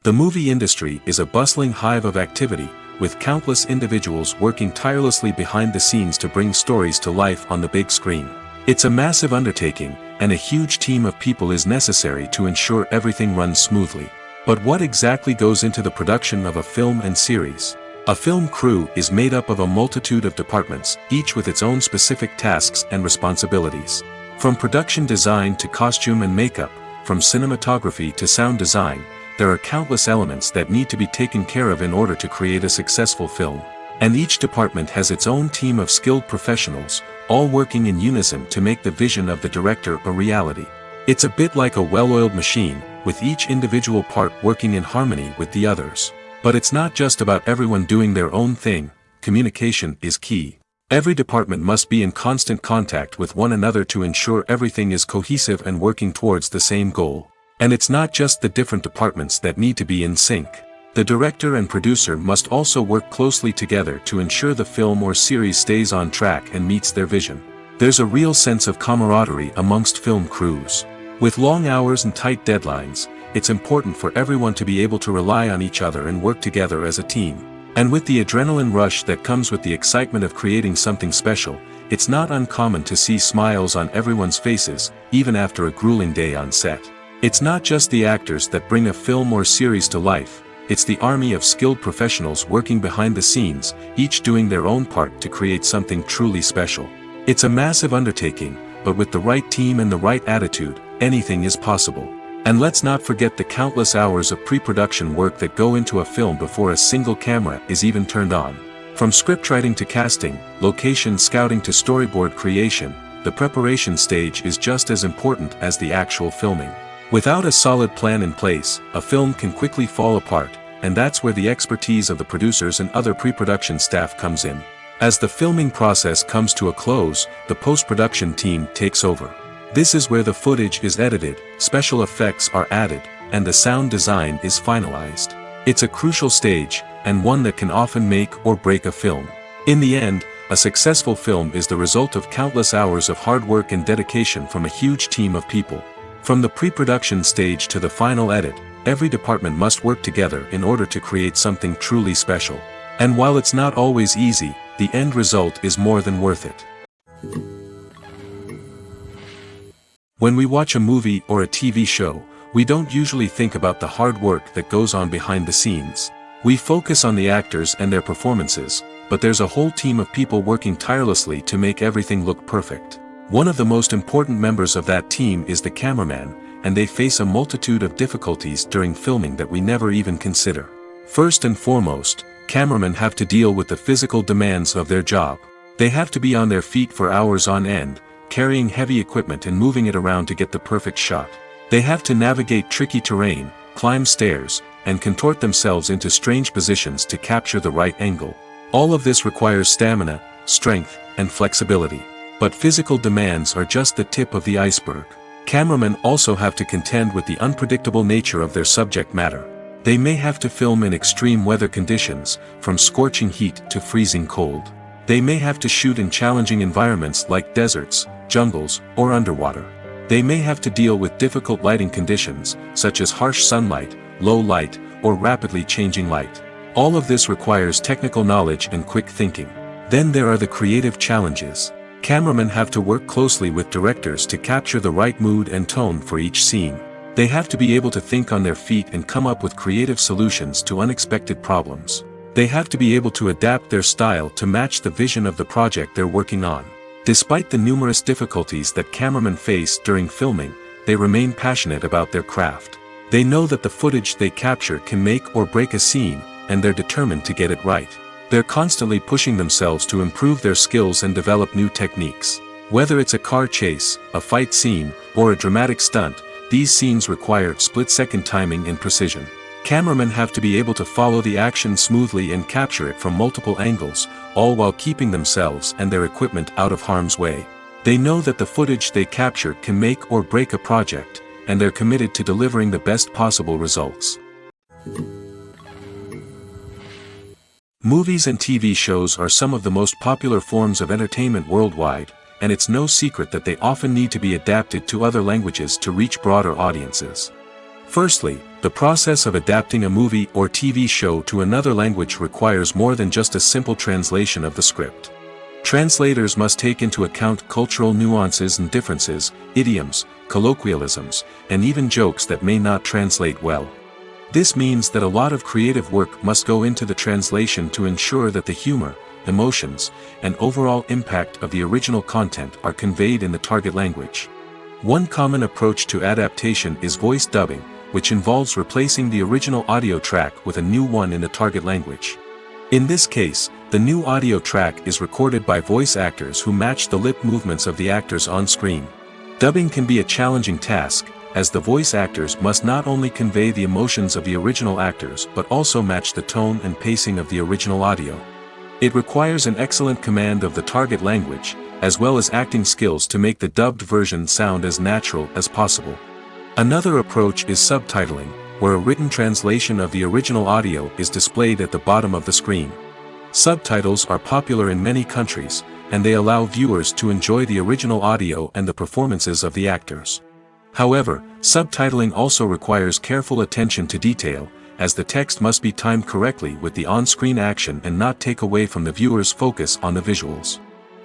A: The movie industry is a bustling hive of activity, with countless individuals working tirelessly behind the scenes to bring stories to life on the big screen. It's a massive undertaking, and a huge team of people is necessary to ensure everything runs smoothly. But what exactly goes into the production of a film and series? A film crew is made up of a multitude of departments, each with its own specific tasks and responsibilities. From production design to costume and makeup, from cinematography to sound design, there are countless elements that need to be taken care of in order to create a successful film. And each department has its own team of skilled professionals, all working in unison to make the vision of the director a reality. It's a bit like a well-oiled machine, with each individual part working in harmony with the others. But it's not just about everyone doing their own thing. Communication is key. Every department must be in constant contact with one another to ensure everything is cohesive and working towards the same goal. And it's not just the different departments that need to be in sync. The director and producer must also work closely together to ensure the film or series stays on track and meets their vision. There's a real sense of camaraderie amongst film crews. With long hours and tight deadlines, it's important for everyone to be able to rely on each other and work together as a team. And with the adrenaline rush that comes with the excitement of creating something special, it's not uncommon to see smiles on everyone's faces, even after a grueling day on set. It's not just the actors that bring a film or series to life, it's the army of skilled professionals working behind the scenes, each doing their own part to create something truly special. It's a massive undertaking, but with the right team and the right attitude, anything is possible. And let's not forget the countless hours of pre-production work that go into a film before a single camera is even turned on. From scriptwriting to casting, location scouting to storyboard creation, the preparation stage is just as important as the actual filming. Without a solid plan in place, a film can quickly fall apart, and that's where the expertise of the producers and other pre-production staff comes in. As the filming process comes to a close, the post-production team takes over. This is where the footage is edited, special effects are added, and the sound design is finalized. It's a crucial stage, and one that can often make or break a film. In the end, a successful film is the result of countless hours of hard work and dedication from a huge team of people. From the pre-production stage to the final edit, every department must work together in order to create something truly special. And while it's not always easy, the end result is more than worth it. When we watch a movie or a TV show, we don't usually think about the hard work that goes on behind the scenes. We focus on the actors and their performances, but there's a whole team of people working tirelessly to make everything look perfect. One of the most important members of that team is the cameraman, and they face a multitude of difficulties during filming that we never even consider. First and foremost, cameramen have to deal with the physical demands of their job. They have to be on their feet for hours on end, carrying heavy equipment and moving it around to get the perfect shot. They have to navigate tricky terrain, climb stairs, and contort themselves into strange positions to capture the right angle. All of this requires stamina, strength, and flexibility. But physical demands are just the tip of the iceberg. Cameramen also have to contend with the unpredictable nature of their subject matter. They may have to film in extreme weather conditions, from scorching heat to freezing cold. They may have to shoot in challenging environments like deserts, jungles, or underwater. They may have to deal with difficult lighting conditions, such as harsh sunlight, low light, or rapidly changing light. All of this requires technical knowledge and quick thinking. Then there are the creative challenges. Cameramen have to work closely with directors to capture the right mood and tone for each scene. They have to be able to think on their feet and come up with creative solutions to unexpected problems. They have to be able to adapt their style to match the vision of the project they're working on. Despite the numerous difficulties that cameramen face during filming, they remain passionate about their craft. They know that the footage they capture can make or break a scene, and they're determined to get it right. They're constantly pushing themselves to improve their skills and develop new techniques. Whether it's a car chase, a fight scene, or a dramatic stunt, these scenes require split-second timing and precision. Cameramen have to be able to follow the action smoothly and capture it from multiple angles, all while keeping themselves and their equipment out of harm's way. They know that the footage they capture can make or break a project, and they're committed to delivering the best possible results. Movies and TV shows are some of the most popular forms of entertainment worldwide, and it's no secret that they often need to be adapted to other languages to reach broader audiences. Firstly, the process of adapting a movie or TV show to another language requires more than just a simple translation of the script. Translators must take into account cultural nuances and differences, idioms, colloquialisms, and even jokes that may not translate well. This means that a lot of creative work must go into the translation to ensure that the humor, emotions, and overall impact of the original content are conveyed in the target language. One common approach to adaptation is voice dubbing, which involves replacing the original audio track with a new one in the target language. In this case, the new audio track is recorded by voice actors who match the lip movements of the actors on screen. Dubbing can be a challenging task, as the voice actors must not only convey the emotions of the original actors but also match the tone and pacing of the original audio. It requires an excellent command of the target language, as well as acting skills to make the dubbed version sound as natural as possible. Another approach is subtitling, where a written translation of the original audio is displayed at the bottom of the screen. Subtitles are popular in many countries, and they allow viewers to enjoy the original audio and the performances of the actors. However, subtitling also requires careful attention to detail, as the text must be timed correctly with the on-screen action and not take away from the viewer's focus on the visuals.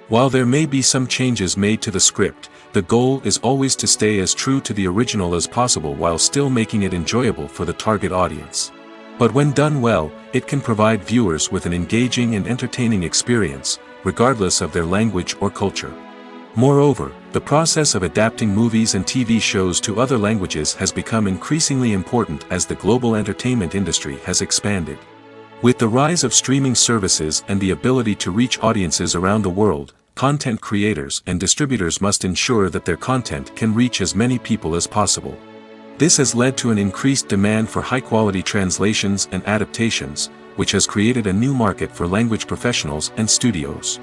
A: While there may be some changes made to the script, the goal is always to stay as true to the original as possible while still making it enjoyable for the target audience. But when done well, it can provide viewers with an engaging and entertaining experience, regardless of their language or culture. Moreover, the process of adapting movies and TV shows to other languages has become increasingly important as the global entertainment industry has expanded. With the rise of streaming services and the ability to reach audiences around the world, content creators and distributors must ensure that their content can reach as many people as possible. This has led to an increased demand for high-quality translations and adaptations, which has created a new market for language professionals and studios.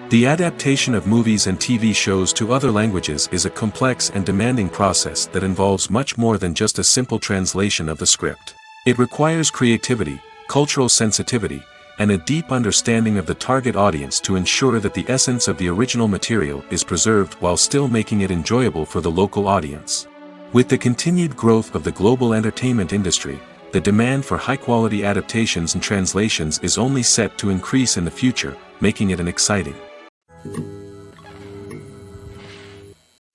A: The adaptation of movies and TV shows to other languages is a complex and demanding process that involves much more than just a simple translation of the script. It requires creativity, cultural sensitivity, and a deep understanding of the target audience to ensure that the essence of the original material is preserved while still making it enjoyable for the local audience. With the continued growth of the global entertainment industry, the demand for high-quality adaptations and translations is only set to increase in the future, making it an exciting.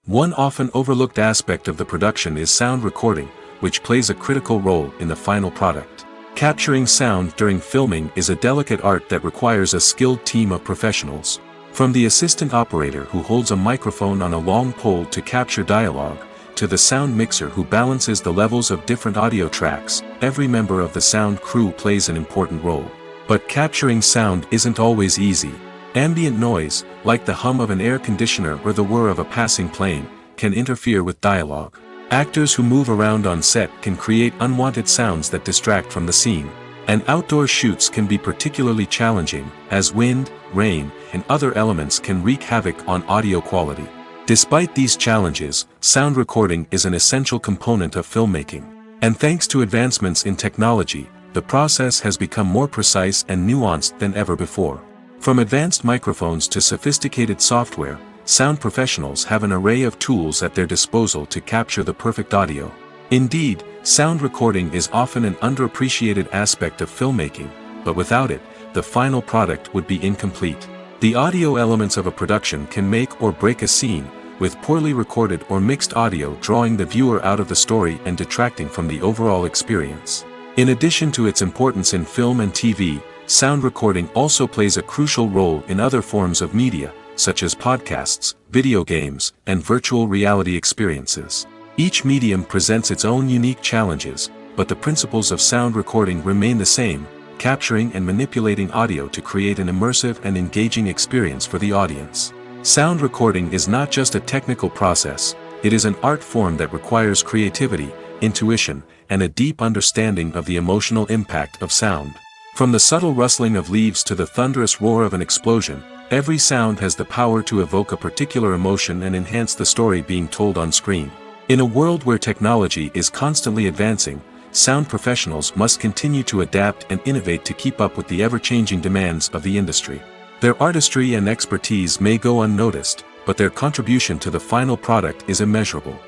A: One often overlooked aspect of the production is sound recording, which plays a critical role in the final product. Capturing sound during filming is a delicate art that requires a skilled team of professionals. From the assistant operator who holds a microphone on a long pole to capture dialogue, to the sound mixer who balances the levels of different audio tracks, every member of the sound crew plays an important role. But capturing sound isn't always easy. Ambient noise, like the hum of an air conditioner or the whir of a passing plane, can interfere with dialogue. Actors who move around on set can create unwanted sounds that distract from the scene. And outdoor shoots can be particularly challenging, as wind, rain, and other elements can wreak havoc on audio quality. Despite these challenges, sound recording is an essential component of filmmaking. And thanks to advancements in technology, the process has become more precise and nuanced than ever before. From advanced microphones to sophisticated software, sound professionals have an array of tools at their disposal to capture the perfect audio. Indeed, sound recording is often an underappreciated aspect of filmmaking, but without it, the final product would be incomplete. The audio elements of a production can make or break a scene, with poorly recorded or mixed audio drawing the viewer out of the story and detracting from the overall experience. In addition to its importance in film and TV, sound recording also plays a crucial role in other forms of media, such as podcasts, video games, and virtual reality experiences. Each medium presents its own unique challenges, but the principles of sound recording remain the same, capturing and manipulating audio to create an immersive and engaging experience for the audience. Sound recording is not just a technical process, it is an art form that requires creativity, intuition, and a deep understanding of the emotional impact of sound. From the subtle rustling of leaves to the thunderous roar of an explosion, every sound has the power to evoke a particular emotion and enhance the story being told on screen. In a world where technology is constantly advancing, sound professionals must continue to adapt and innovate to keep up with the ever-changing demands of the industry. Their artistry and expertise may go unnoticed, but their contribution to the final product is immeasurable.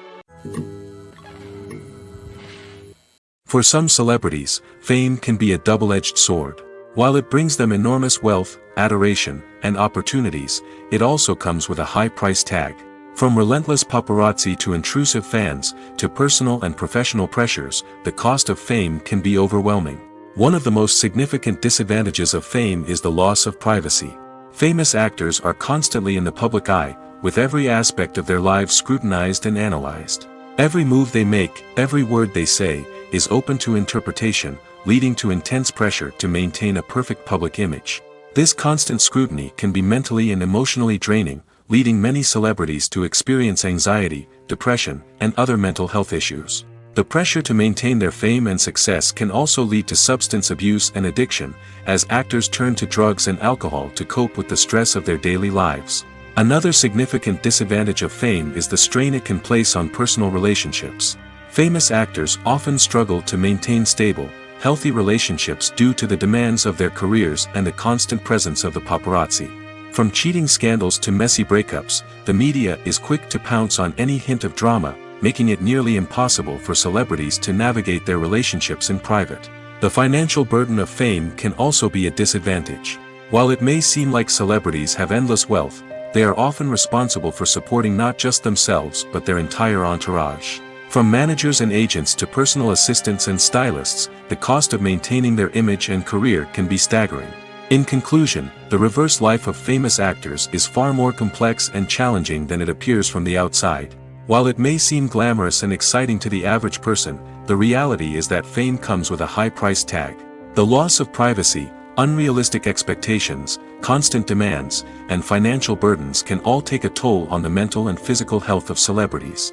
A: For some celebrities, fame can be a double-edged sword. While it brings them enormous wealth, adoration, and opportunities, it also comes with a high price tag. From relentless paparazzi to intrusive fans, to personal and professional pressures, the cost of fame can be overwhelming. One of the most significant disadvantages of fame is the loss of privacy. Famous actors are constantly in the public eye, with every aspect of their lives scrutinized and analyzed. Every move they make, every word they say, is open to interpretation, leading to intense pressure to maintain a perfect public image. This constant scrutiny can be mentally and emotionally draining, leading many celebrities to experience anxiety, depression, and other mental health issues. The pressure to maintain their fame and success can also lead to substance abuse and addiction, as actors turn to drugs and alcohol to cope with the stress of their daily lives. Another significant disadvantage of fame is the strain it can place on personal relationships. Famous actors often struggle to maintain stable, healthy relationships due to the demands of their careers and the constant presence of the paparazzi. From cheating scandals to messy breakups, the media is quick to pounce on any hint of drama, making it nearly impossible for celebrities to navigate their relationships in private. The financial burden of fame can also be a disadvantage. While it may seem like celebrities have endless wealth, they are often responsible for supporting not just themselves but their entire entourage. From managers and agents to personal assistants and stylists, the cost of maintaining their image and career can be staggering. In conclusion, the reverse life of famous actors is far more complex and challenging than it appears from the outside. While it may seem glamorous and exciting to the average person, the reality is that fame comes with a high price tag. The loss of privacy, unrealistic expectations, constant demands, and financial burdens can all take a toll on the mental and physical health of celebrities.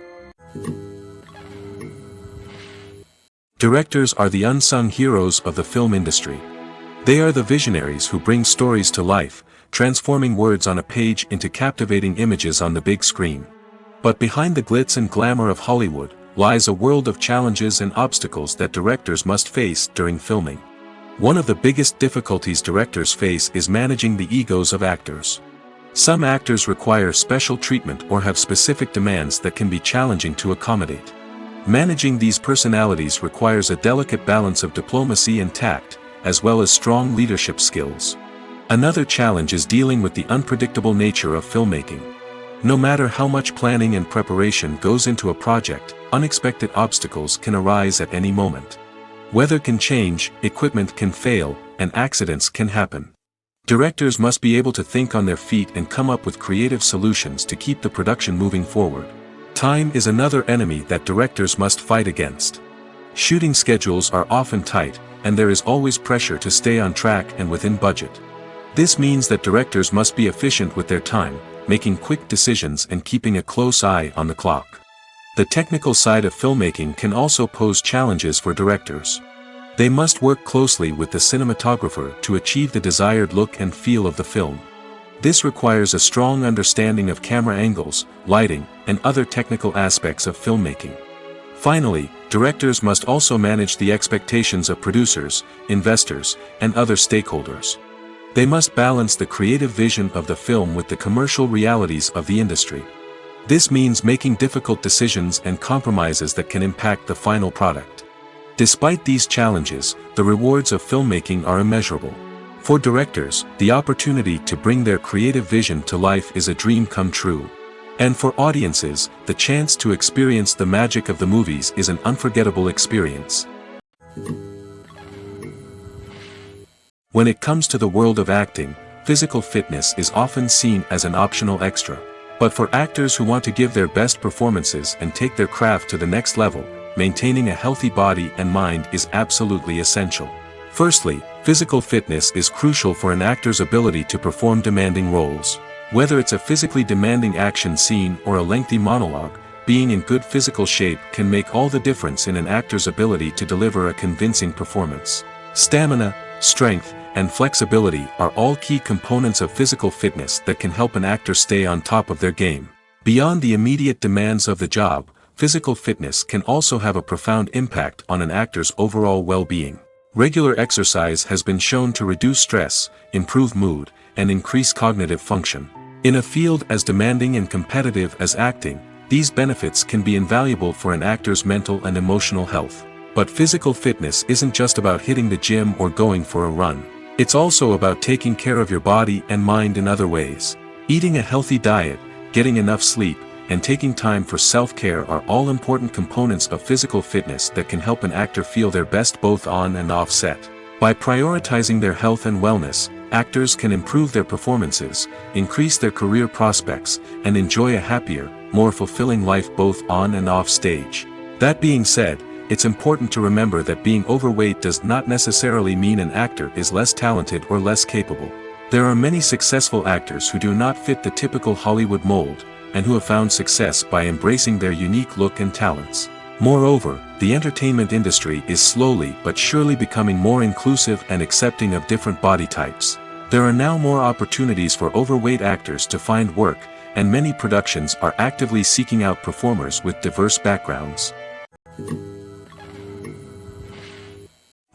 A: Directors are the unsung heroes of the film industry. They are the visionaries who bring stories to life, transforming words on a page into captivating images on the big screen. But behind the glitz and glamour of Hollywood, lies a world of challenges and obstacles that directors must face during filming. One of the biggest difficulties directors face is managing the egos of actors. Some actors require special treatment or have specific demands that can be challenging to accommodate. Managing these personalities requires a delicate balance of diplomacy and tact, as well as strong leadership skills. Another challenge is dealing with the unpredictable nature of filmmaking. No matter how much planning and preparation goes into a project, unexpected obstacles can arise at any moment. Weather can change, equipment can fail, and accidents can happen. Directors must be able to think on their feet and come up with creative solutions to keep the production moving forward. Time is another enemy that directors must fight against. Shooting schedules are often tight, and there is always pressure to stay on track and within budget. This means that directors must be efficient with their time, making quick decisions and keeping a close eye on the clock. The technical side of filmmaking can also pose challenges for directors. They must work closely with the cinematographer to achieve the desired look and feel of the film. This requires a strong understanding of camera angles, lighting, and other technical aspects of filmmaking. Finally, directors must also manage the expectations of producers, investors, and other stakeholders. They must balance the creative vision of the film with the commercial realities of the industry. This means making difficult decisions and compromises that can impact the final product. Despite these challenges, the rewards of filmmaking are immeasurable. For directors, the opportunity to bring their creative vision to life is a dream come true. And for audiences, the chance to experience the magic of the movies is an unforgettable experience. When it comes to the world of acting, physical fitness is often seen as an optional extra. But for actors who want to give their best performances and take their craft to the next level, maintaining a healthy body and mind is absolutely essential. Firstly, physical fitness is crucial for an actor's ability to perform demanding roles. Whether it's a physically demanding action scene or a lengthy monologue, being in good physical shape can make all the difference in an actor's ability to deliver a convincing performance. Stamina, strength, and flexibility are all key components of physical fitness that can help an actor stay on top of their game. Beyond the immediate demands of the job, physical fitness can also have a profound impact on an actor's overall well-being. Regular exercise has been shown to reduce stress, improve mood, and increase cognitive function. In a field as demanding and competitive as acting, these benefits can be invaluable for an actor's mental and emotional health. But physical fitness isn't just about hitting the gym or going for a run. It's also about taking care of your body and mind in other ways. Eating a healthy diet, getting enough sleep, and taking time for self-care are all important components of physical fitness that can help an actor feel their best both on and off set. By prioritizing their health and wellness, actors can improve their performances, increase their career prospects, and enjoy a happier, more fulfilling life both on and off stage. That being said, it's important to remember that being overweight does not necessarily mean an actor is less talented or less capable. There are many successful actors who do not fit the typical Hollywood mold, and who have found success by embracing their unique look and talents. Moreover, the entertainment industry is slowly but surely becoming more inclusive and accepting of different body types. There are now more opportunities for overweight actors to find work, and many productions are actively seeking out performers with diverse backgrounds.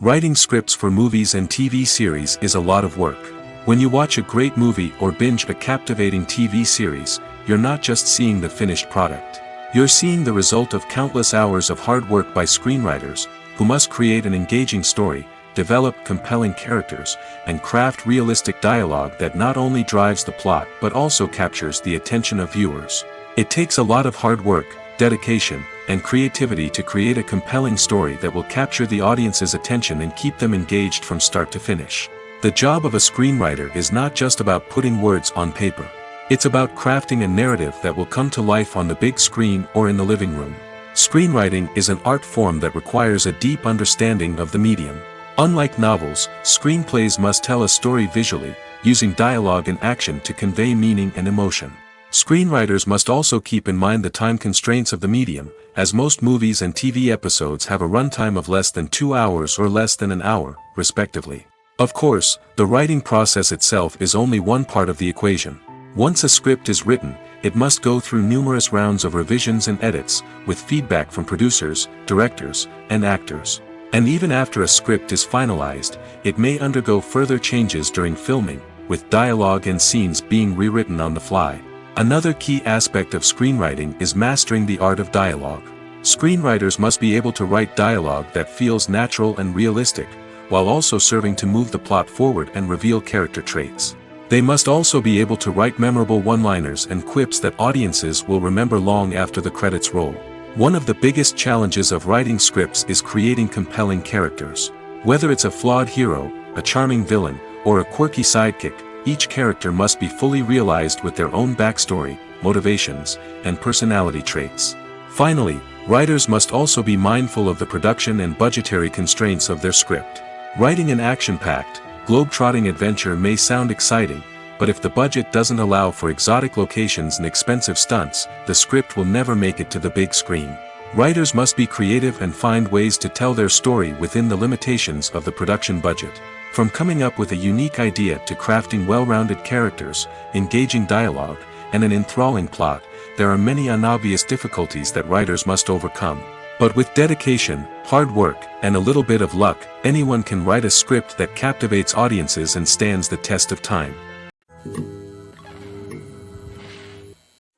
A: Writing scripts for movies and TV series is a lot of work. When you watch a great movie or binge a captivating TV series, you're not just seeing the finished product. You're seeing the result of countless hours of hard work by screenwriters, who must create an engaging story, develop compelling characters, and craft realistic dialogue that not only drives the plot but also captures the attention of viewers. It takes a lot of hard work, dedication, and creativity to create a compelling story that will capture the audience's attention and keep them engaged from start to finish. The job of a screenwriter is not just about putting words on paper. It's about crafting a narrative that will come to life on the big screen or in the living room. Screenwriting is an art form that requires a deep understanding of the medium. Unlike novels, screenplays must tell a story visually, using dialogue and action to convey meaning and emotion. Screenwriters must also keep in mind the time constraints of the medium, as most movies and TV episodes have a runtime of less than 2 hours or less than an hour, respectively. Of course, the writing process itself is only one part of the equation. Once a script is written, it must go through numerous rounds of revisions and edits, with feedback from producers, directors, and actors. And even after a script is finalized, it may undergo further changes during filming, with dialogue and scenes being rewritten on the fly. Another key aspect of screenwriting is mastering the art of dialogue. Screenwriters must be able to write dialogue that feels natural and realistic, while also serving to move the plot forward and reveal character traits. They must also be able to write memorable one-liners and quips that audiences will remember long after the credits roll. One of the biggest challenges of writing scripts is creating compelling characters. Whether it's a flawed hero, a charming villain, or a quirky sidekick, each character must be fully realized with their own backstory, motivations, and personality traits. Finally, writers must also be mindful of the production and budgetary constraints of their script. Writing an action-packed, globe-trotting adventure may sound exciting, but if the budget doesn't allow for exotic locations and expensive stunts, the script will never make it to the big screen. Writers must be creative and find ways to tell their story within the limitations of the production budget. From coming up with a unique idea to crafting well-rounded characters, engaging dialogue, and an enthralling plot, there are many unobvious difficulties that writers must overcome. But with dedication, hard work, and a little bit of luck, anyone can write a script that captivates audiences and stands the test of time.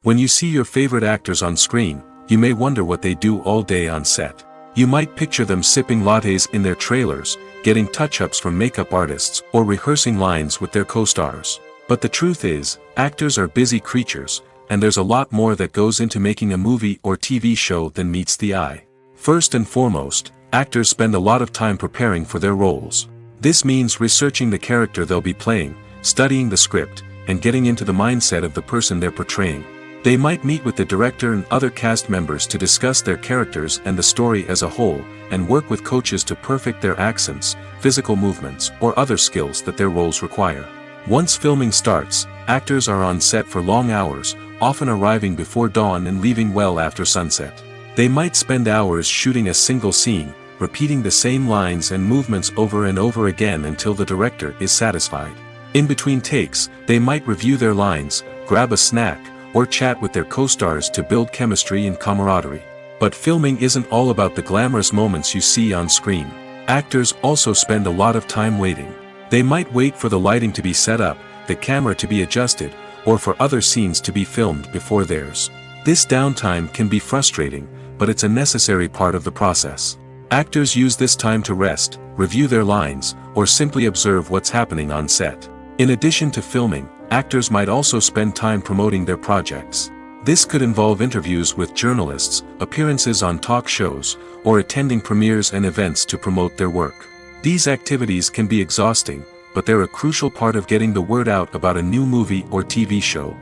A: When you see your favorite actors on screen, you may wonder what they do all day on set. You might picture them sipping lattes in their trailers, getting touch-ups from makeup artists, or rehearsing lines with their co-stars. But the truth is, actors are busy creatures, and there's a lot more that goes into making a movie or TV show than meets the eye. First and foremost, actors spend a lot of time preparing for their roles. This means researching the character they'll be playing, studying the script, and getting into the mindset of the person they're portraying. They might meet with the director and other cast members to discuss their characters and the story as a whole, and work with coaches to perfect their accents, physical movements, or other skills that their roles require. Once filming starts, actors are on set for long hours, often arriving before dawn and leaving well after sunset. They might spend hours shooting a single scene, repeating the same lines and movements over and over again until the director is satisfied. In between takes, they might review their lines, grab a snack, or chat with their co-stars to build chemistry and camaraderie. But filming isn't all about the glamorous moments you see on screen. Actors also spend a lot of time waiting. They might wait for the lighting to be set up, the camera to be adjusted, or for other scenes to be filmed before theirs. This downtime can be frustrating, but it's a necessary part of the process. Actors use this time to rest, review their lines, or simply observe what's happening on set. In addition to filming, actors might also spend time promoting their projects. This could involve interviews with journalists, appearances on talk shows, or attending premieres and events to promote their work. These activities can be exhausting, but they're a crucial part of getting the word out about a new movie or TV show.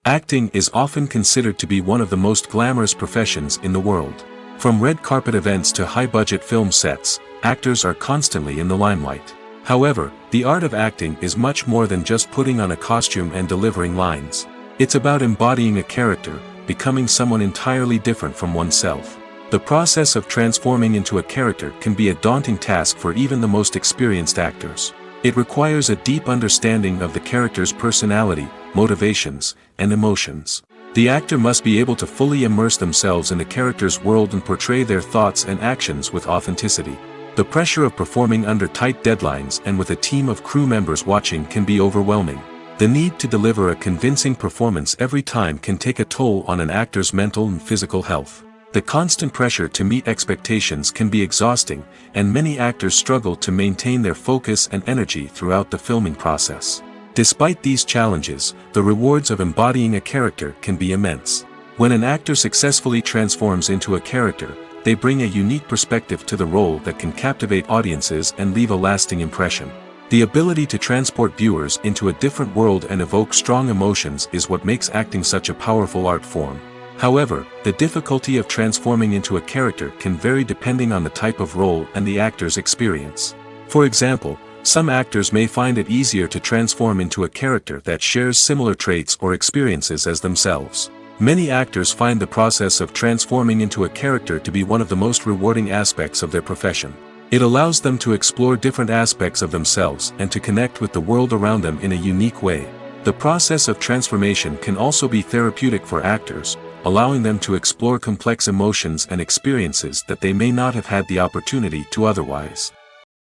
A: Acting is often considered to be one of the most glamorous professions in the world. From red carpet events to high-budget film sets, actors are constantly in the limelight. However, the art of acting is much more than just putting on a costume and delivering lines. It's about embodying a character, becoming someone entirely different from oneself. The process of transforming into a character can be a daunting task for even the most experienced actors. It requires a deep understanding of the character's personality, motivations, and emotions. The actor must be able to fully immerse themselves in the character's world and portray their thoughts and actions with authenticity. The pressure of performing under tight deadlines and with a team of crew members watching can be overwhelming. The need to deliver a convincing performance every time can take a toll on an actor's mental and physical health. The constant pressure to meet expectations can be exhausting, and many actors struggle to maintain their focus and energy throughout the filming process. Despite these challenges, the rewards of embodying a character can be immense. When an actor successfully transforms into a character, they bring a unique perspective to the role that can captivate audiences and leave a lasting impression. The ability to transport viewers into a different world and evoke strong emotions is what makes acting such a powerful art form. However, the difficulty of transforming into a character can vary depending on the type of role and the actor's experience. For example, some actors may find it easier to transform into a character that shares similar traits or experiences as themselves. Many actors find the process of transforming into a character to be one of the most rewarding aspects of their profession. It allows them to explore different aspects of themselves and to connect with the world around them in a unique way. The process of transformation can also be therapeutic for actors, allowing them to explore complex emotions and experiences that they may not have had the opportunity to otherwise.